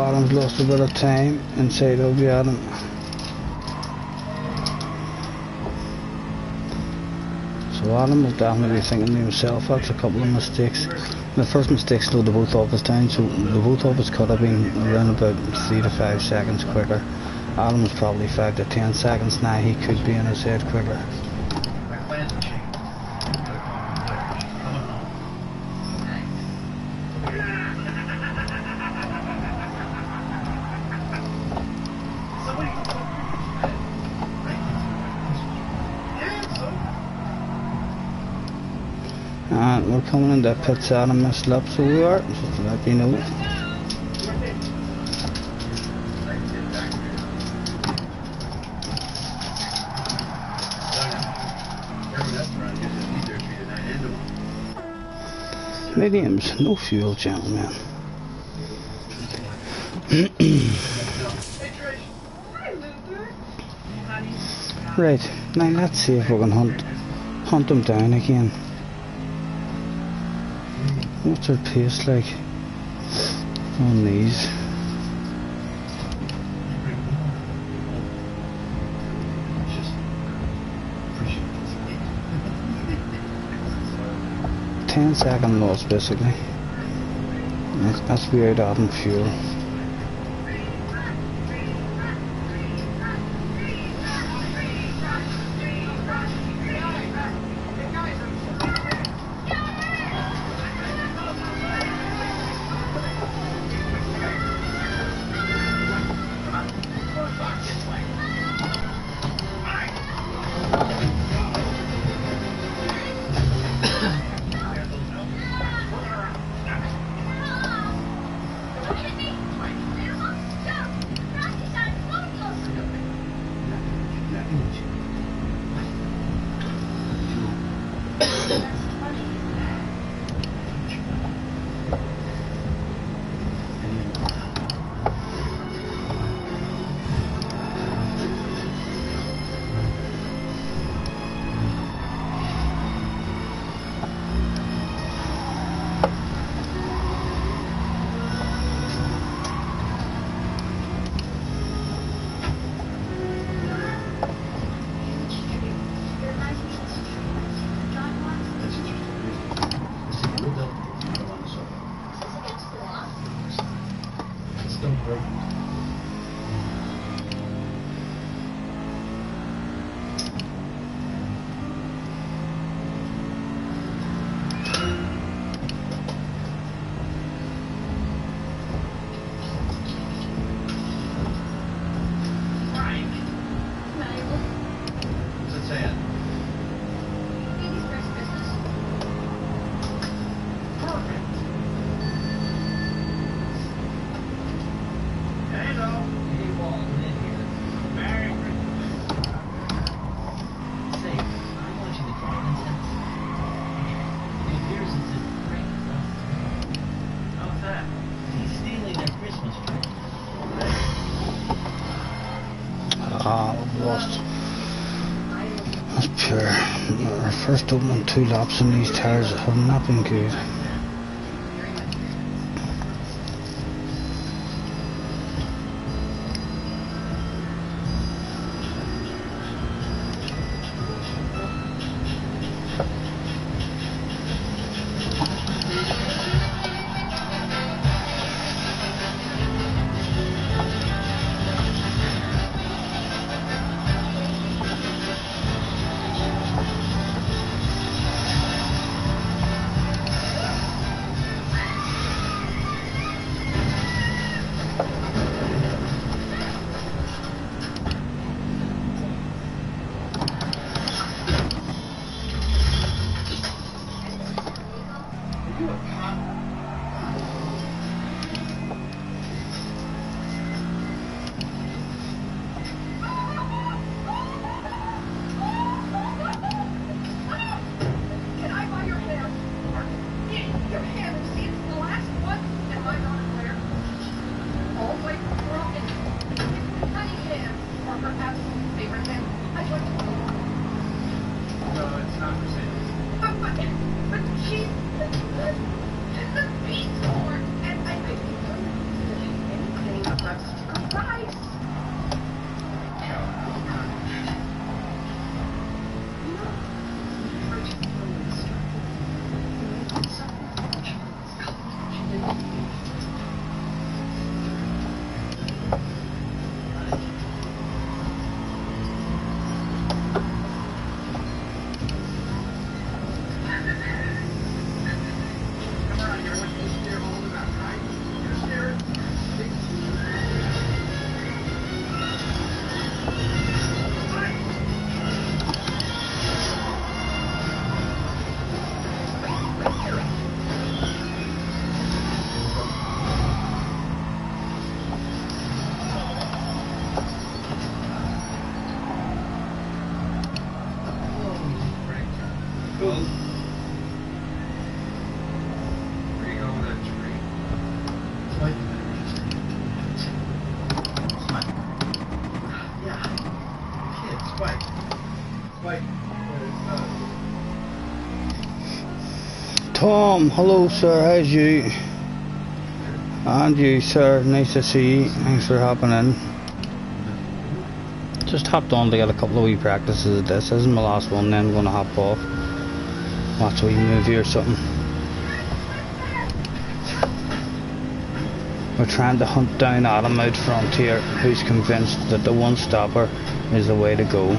Adam's lost a bit of time inside of you, Adam. So Adam will definitely be thinking to himself, that's a couple of mistakes. The first mistake slowed the both of us down, so the both of us could have been around about 3 to 5 seconds quicker. Adam was probably 5 to 10 seconds now, he could be in his head quicker. My plans have changed. Gotta call him later. She's coming home. Somebody can talk to you. Right? Yeah, so. And we're coming in the pits, Adam missed lap, so we are, just to let you know. Mediums, no fuel, gentlemen. Right, now let's see if we can hunt them down again. What's their pace like on these? Ten-second loss basically. That's without adding fuel. Lost. That's pure. Our first opening 2 laps on these tyres have not been good. both. Where you go with that tree? Like, yeah, kids, fight. Tom, hello sir, how's you? And you sir, nice to see you, thanks for hopping in. Just hopped on to get a couple of wee practices of this. This is my last one, then I'm going to hop off. Watch a wee movie or something. We're trying to hunt down Adam out front here, who's convinced that the one stopper is the way to go.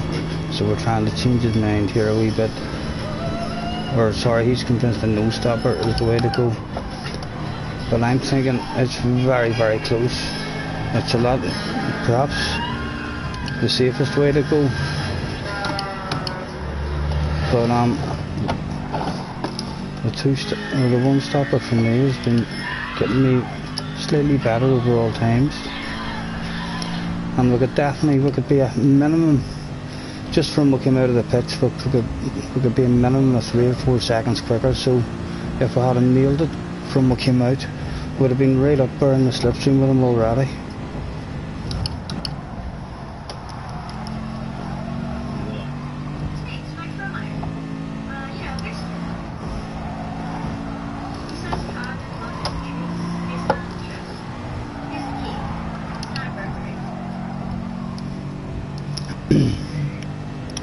So we're trying to change his mind here a wee bit. Or sorry, he's convinced the no stopper is the way to go. But I'm thinking it's very, very close. It's a lot, perhaps the safest way to go. But the one stopper for me has been getting me slightly better over all times. And we could be a minimum, just from we came out of the pits, we could be a minimum of 3 or 4 seconds quicker. So if we had nailed it from we came out, would have been right up there in the slipstream with him already.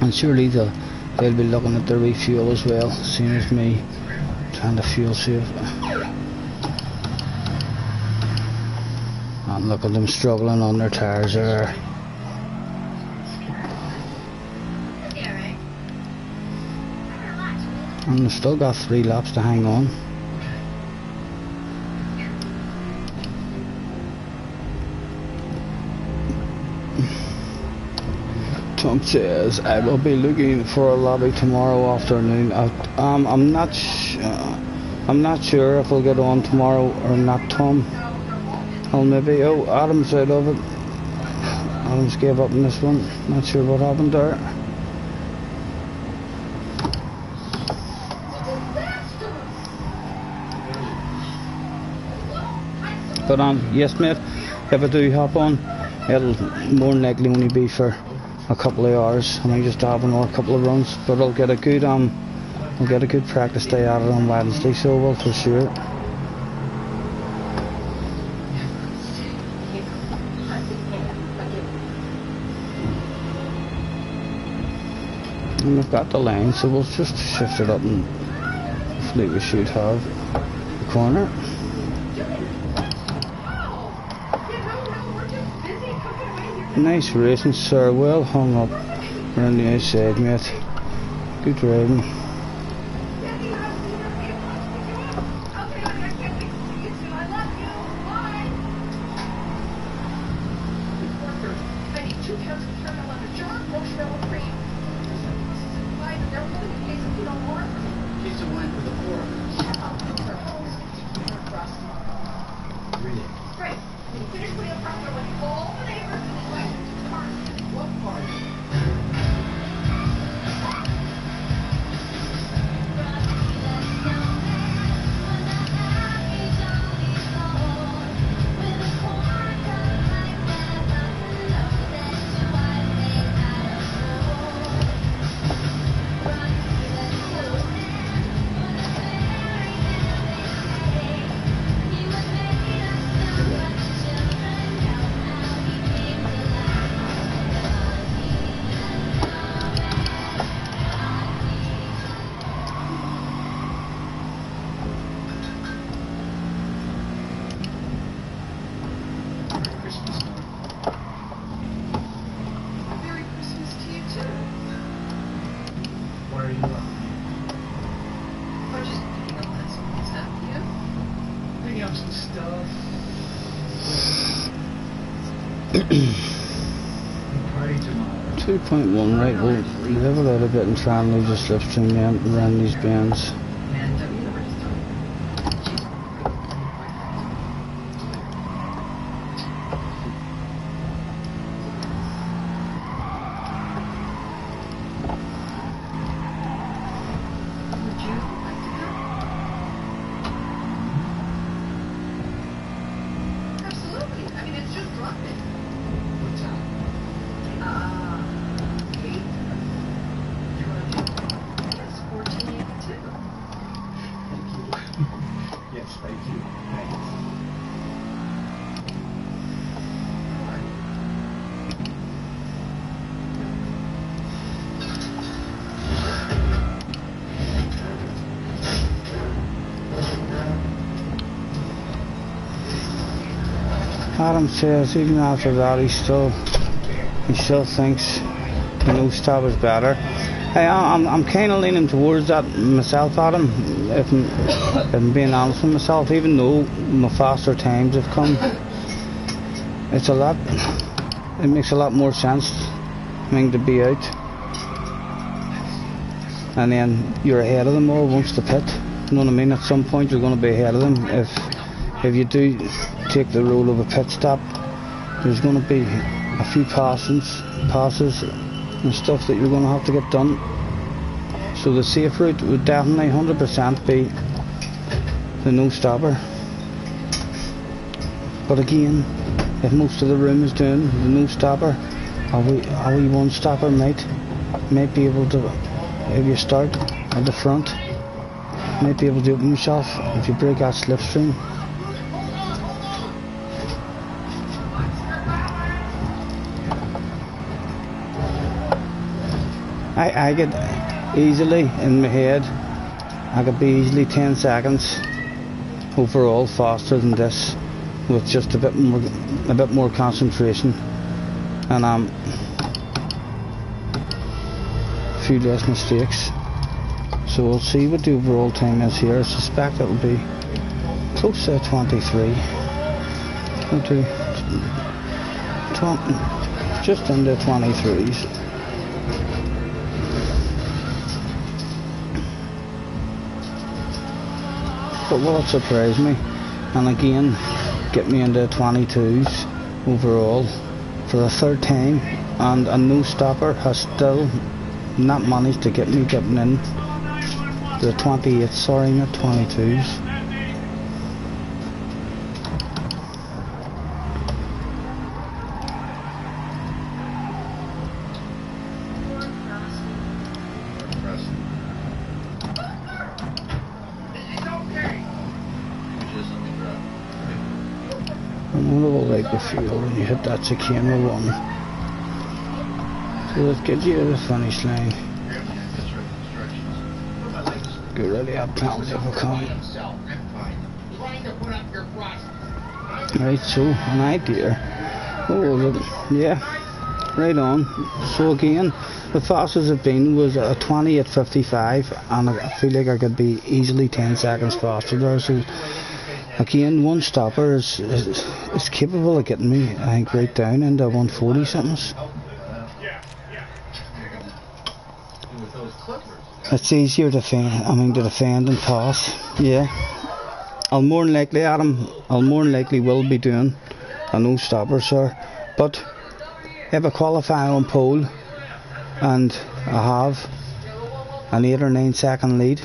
And surely they'll be looking at their refuel as well, same as me, trying to fuel save. And look at them struggling on their tyres there. And they've still got 3 laps to hang on. Tom says I will be looking for a lobby tomorrow afternoon. I'm not sure if I'll get on tomorrow or not, Tom. I'll maybe. Oh, Adam's out of it. Adam's gave up in this one. Not sure what happened there. But yes, mate. If I do hop on, it'll more than likely only be for a couple of hours. I might just have another couple of runs, but I'll get a good practice day at it on Wednesday, so I will for sure. And we've got the line, so we'll just shift it up and hopefully we should have the corner. Nice racing, sir. Well hung up around the outside, mate. Good riding. Some stuff. 2.1, right, we'll level out a bit and try and lose the slipstream around these bends. Adam says even after that he still thinks the no stopper's better. Hey, I'm kind of leaning towards that myself, Adam. If I'm being honest with myself, even though my faster times have come, it makes a lot more sense, I mean, to be out, and then you're ahead of them all once the pit. You know what I mean? At some point you're going to be ahead of them. If you do take the role of a pit stop, there's going to be a few passes and stuff that you're going to have to get done. So the safe route would definitely 100% be the no stopper. But again, if most of the room is doing the no stopper, a wee one stopper might be able to, if you start at the front, might be able to open yourself if you break that slipstream. I could easily, in my head, I could be easily 10 seconds overall faster than this, with just a bit more concentration, and a few less mistakes. So we'll see what the overall time is here. I suspect it'll be close to 23. Just under 23s. But will it surprise me, and again get me into 22s overall for the third time, and a no stopper has still not managed to get me getting in the 28s, sorry, not 22s. The field when you hit that chicane one, so that gets you to the finish line. You really have plenty of a comment. Right, so an idea. Yeah, right on. So again, the fastest I've been was a 20 at 55, and I feel like I could be easily 10 seconds faster there. So again, one stopper is capable of getting me, I think, right down into 140 something. It's easier to defend and pass. Yeah, I'll more than likely, Adam, will be doing a no stopper, sir. But if I qualify on pole and I have an 8 or 9 second lead,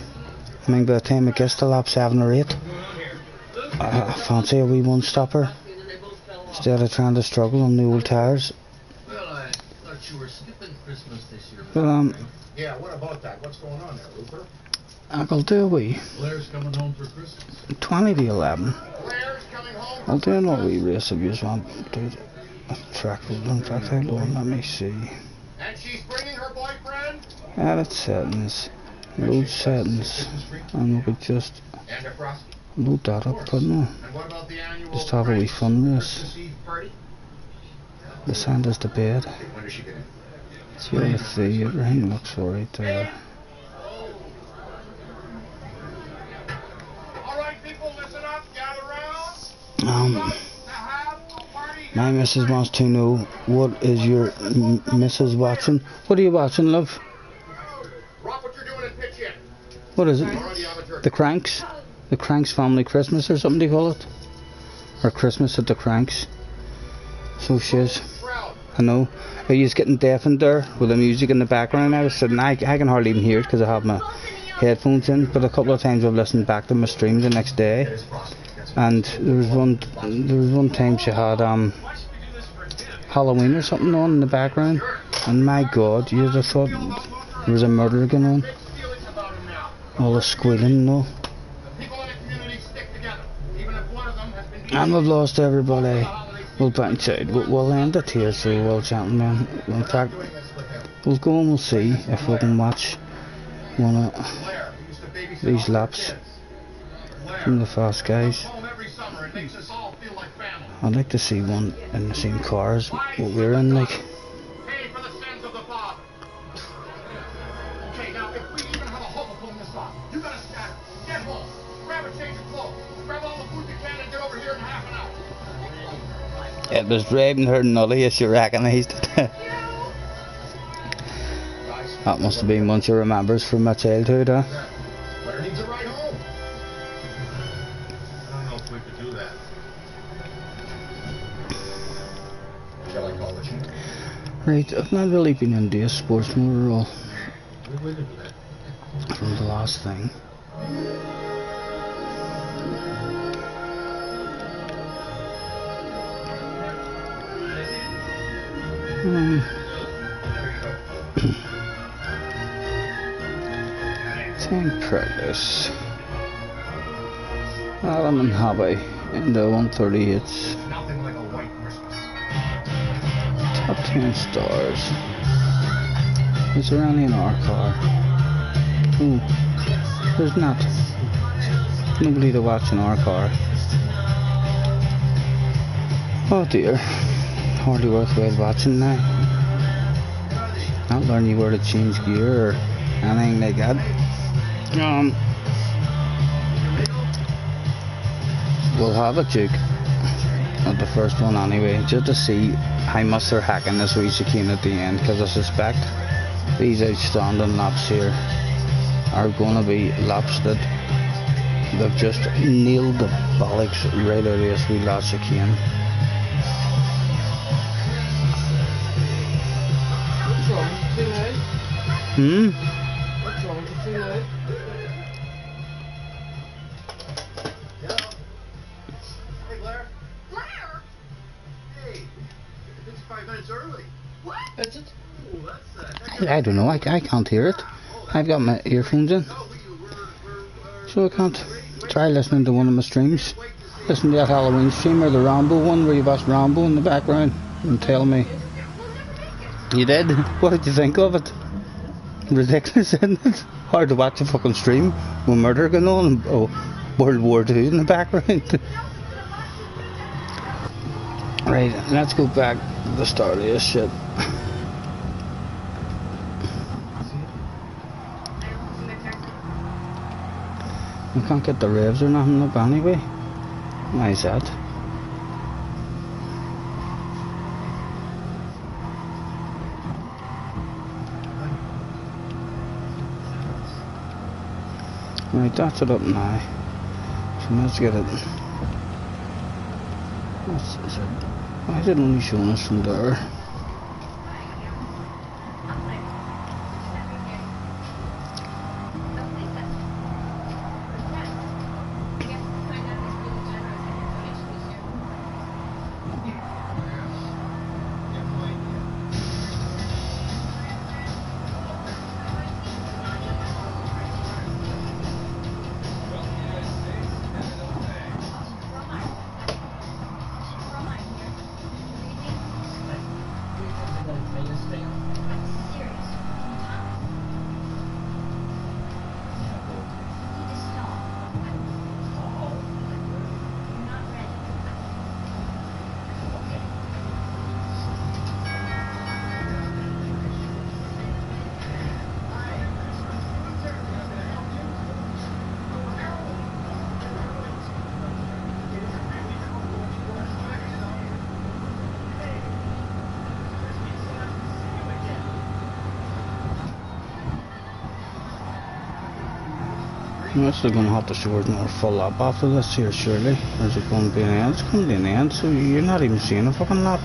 I mean, by the time it gets to lap 7 or 8, I fancy a wee one stopper instead of trying to struggle on the old tyres. Well, I thought you were skipping Christmas this year. But yeah, what about that? What's going on there, Rupert? I'll do a wee Blair's coming home for Christmas. 20 to 11. Blair's coming home. I'll do another wee race if you want to do a track road. In fact, hold on, let me see. And she's bringing her boyfriend? Edit settings, load settings, and we could just load that up, but no. Just have a wee fun race. The sand is to bed. See if everything looks alright there. My missus wants to know, what is your missus watching? What are you watching, love? What is it? The Cranks? The Cranks Family Christmas or something, do you call it? Or Christmas at the Cranks. So she is. I know. Are you just getting deafened there with the music in the background? I was sitting, I can hardly even hear it because I have my headphones in, but a couple of times I've listened back to my stream the next day, and there was one time she had Halloween or something on in the background, and my God, you'd have thought there was a murder going on. All the squealing and all. And we've lost everybody. We'll bounce out. We'll end it here, so well, gentlemen. In fact, we'll go and we'll see if we can watch one of these laps from the fast guys. I'd like to see one in the same car as what we're in, like. Pay for the sins of the father. Okay, now if we even have a hope of pulling this off, you gotta scatter. Get home. Grab a change of clothes. Grab all the food you can and get over here in half an hour. It was driving her nutty as she recognised it. That must have been one she remembers from my childhood, huh? Letter needs a ride home. I don't know if we could do that. Shall I call it? Right, I've not really been into a sports motor all We will do that. from the last thing. Tank practice. Adam and Hobby in the 138s. Nothing like a white Christmas. Top 10 stars. Is there any in our car? Oh, there's not. Nobody to watch in our car. Oh dear. Hardly worthwhile watching now. Not learning you where to change gear or anything like that. We'll have a juke at the first one anyway, just to see how much they're hacking this wee chicane at the end, because I suspect these outstanding laps here are going to be laps that they've just nailed the bollocks right out of this wee last chicane. What's wrong? Too late? What's wrong? Too late? Hey, Blair. Blair? Hey, it's 5 minutes early. What? Is it? Oh, that's I don't know, I can't hear it. I've got my earphones in, so I can't. Try listening to one of my streams. Listen to that Halloween stream or the Rambo one where you've asked Rambo in the background and tell me. You did? What did you think of it? Ridiculous, isn't it? Hard to watch a fucking stream with murder going on and World War II in the background. Right, let's go back to the start of this shit. We can't get the revs or nothing up anyway. Why is that? Right, that's it up now. So let's get it. Why is it only showing us from there? We're still going to have to show another full lap after this here, surely. Or is it going to be an end? It's going to be an end, so you're not even seeing a fucking lap.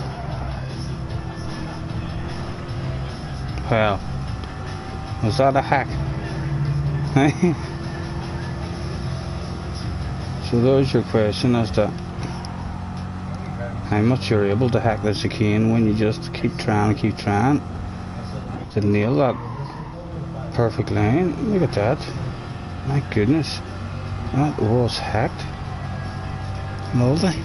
Well, was that a hack? So there's your question as to how much you're able to hack the chicane when you just keep trying to nail that perfect line. Look at that. My goodness, that was hacked. Lovely.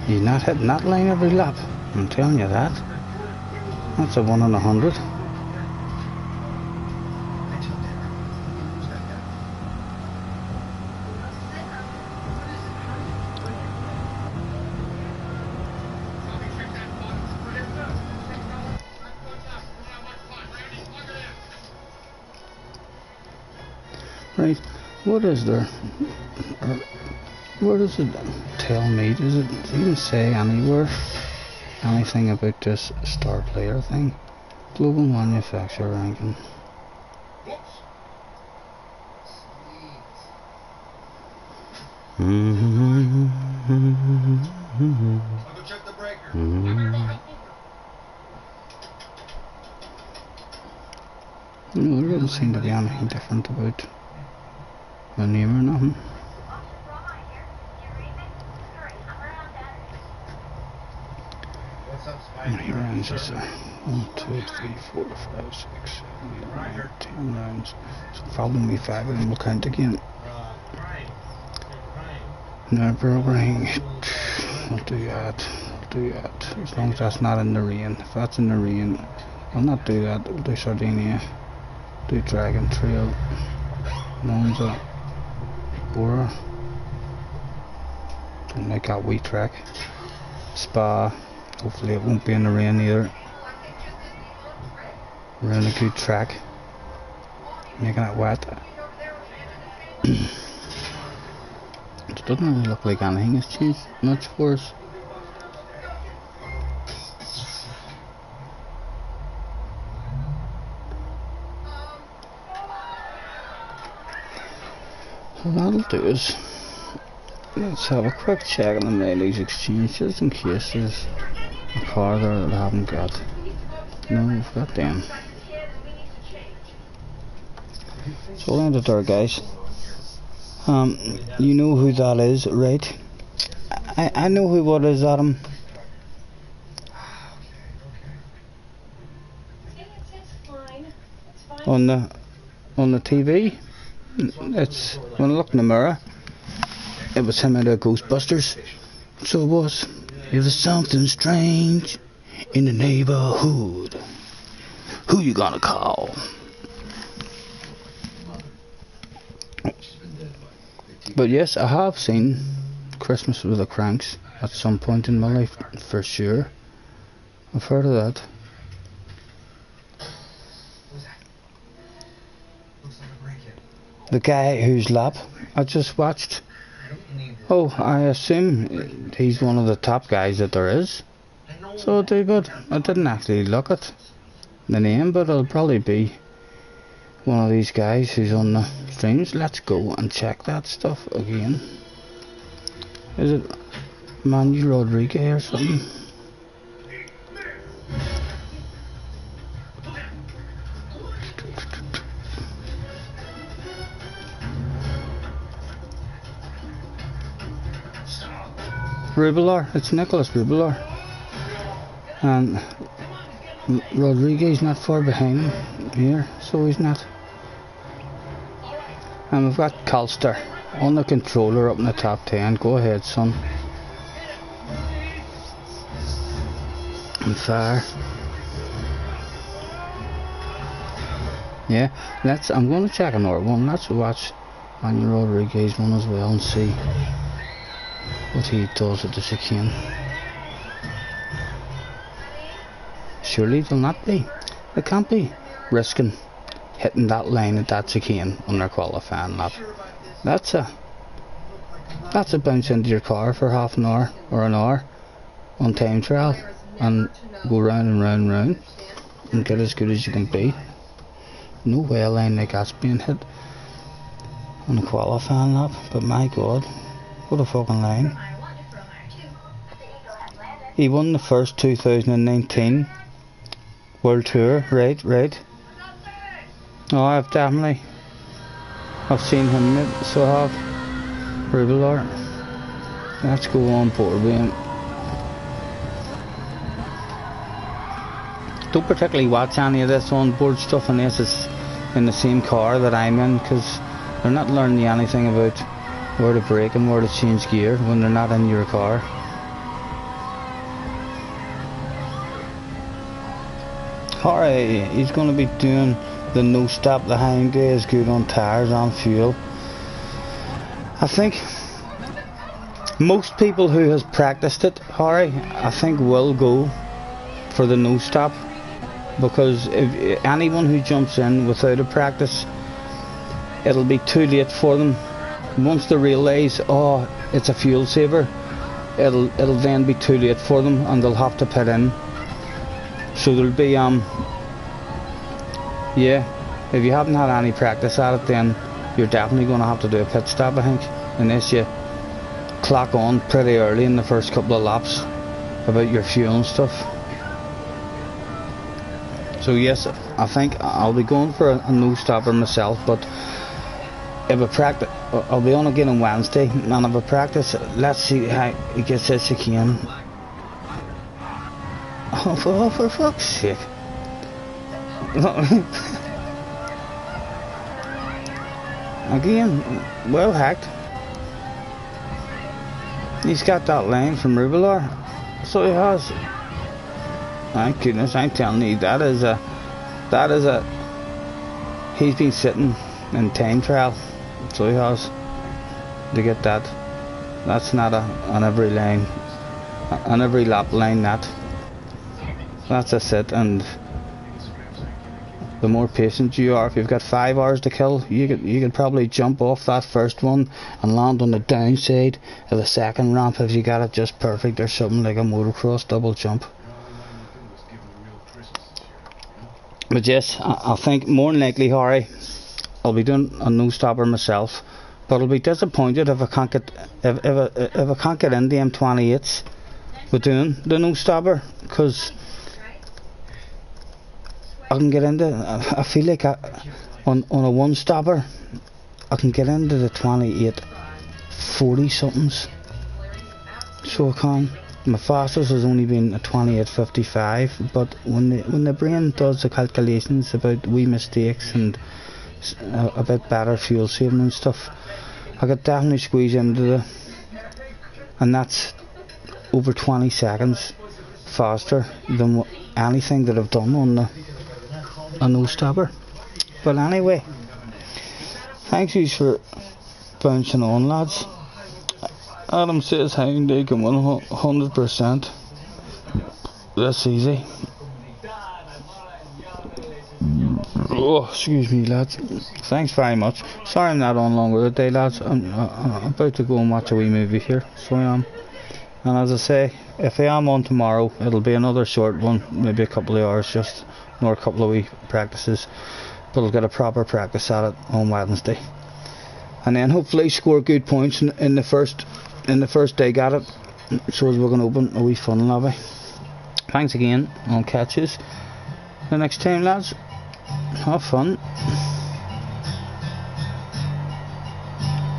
You're not hitting that line every lap, I'm telling you that. That's a 1 in 100. Right, what is there? Where does it tell me? Does it even say anywhere anything about this star player thing? Global manufacturer ranking. I'll go check the breaker. No, there doesn't seem to be anything different about the name or nothing. What's up, How many Spike? rounds is there? 1, 2, 3, 4, 5, 6, 7, 8, 9, 10 rounds. So follow me 5 and we'll count again. Nürburgring. I'll do that. I'll do that. As long as that's not in the rain. If that's in the rain, I'll not do that. We'll do Sardinia. Do Dragon Trail. Monza. Bora. Don't like that wee track. Spa. Hopefully it won't be in the rain either. We're in a good track. Making it wet. It doesn't really look like anything has changed much for us. What that'll do is let's have a quick check on the mileage exchange just in case there's a car there that I haven't got. No, we've got them. So we'll end it there, guys. You know who that is, right? I know who what is, Adam. On the TV, it's when I look in the mirror, it was him out of Ghostbusters. So it was. It was something strange in the neighborhood. Who you gonna call? But yes, I have seen Christmas with the Cranks at some point in my life, for sure. I've heard of that. The guy whose lap I just watched. Oh, I assume he's one of the top guys that there is. So it'll do good. I didn't actually look at the name, but it'll probably be one of these guys who's on the streams. Let's go and check that stuff again. Is it Manuel Rodriguez or something? Rubelar, it's Nicholas Rubelar. And Rodriguez not far behind him here, so he's not. And we've got Calster on the controller up in the top 10. Go ahead, son. And fire. Yeah, I'm going to check another one. Let's watch Manuel Rodriguez one as well and see what he does at the chicane. Surely they'll not be. They can't be risking hitting that line at that chicane on their qualifying lap. That's a bounce into your car for half an hour or an hour on time trial and go round and round and round and get as good as you can be. No way a line like that's being hit on a qualifying lap, but my god, what a fucking line. He won the first 2019 World Tour, right. Oh, I've seen him, so I have. Rubelar. Let's go on board with him. Don't particularly watch any of this on board stuff unless it's in the same car that I'm in, because they're not learning anything about where to brake and where to change gear when they're not in your car. Alright, he's going to be doing the no stop. The Hyundai is good on tyres and fuel. I think most people who has practiced it, Harry, I think will go for the no stop, because if anyone who jumps in without a practice it'll be too late for them. Once they realise, oh, it's a fuel saver, it'll then be too late for them, and they'll have to pit in. So there'll be yeah, if you haven't had any practice at it, then you're definitely going to have to do a pit stop, I think, unless you clock on pretty early in the first couple of laps about your fuel and stuff. So yes, I think I'll be going for a no stopper myself, but if I practice, I'll be on again on Wednesday, and if I practice, let's see how it gets this again. Oh, for fuck's sake. Again, well hacked. He's got that line from Rubelar, so he has. Thank goodness, I'm telling you, that is a, he's been sitting in time trial, so he has, to get that. That's not on every line, on every lap line, that's a sit. And the more patient you are, if you've got 5 hours to kill, you could probably jump off that first one and land on the downside of the second ramp if you got it just perfect, or something like a motocross double jump. But yes, I think more than likely, Harry, I'll be doing a no stopper myself, but I'll be disappointed if I can't get if I can't get in the M28s with doing the no stopper, because I can get into, I feel like on a one stopper I can get into the 2840 somethings, so I can. My fastest has only been a 2855, but when the brain does the calculations about wee mistakes and a bit better fuel saving and stuff, I could definitely squeeze into and that's over 20 seconds faster than anything that I've done on a no stopper. But anyway, thanks you for bouncing on, lads. Adam says Hyundai can win 100%. That's easy. Oh, excuse me, lads. Thanks very much. Sorry I'm not on longer today, lads. I'm about to go and watch a wee movie here, so I am. And as I say, if I am on tomorrow, it'll be another short one, maybe a couple of hours, just or a couple of wee practices. But I'll get a proper practice at it on Wednesday, and then hopefully score good points in the first day at it, so as we're going to open a wee funnel lobby. Thanks again, I'll catch you the next time, lads. Have fun.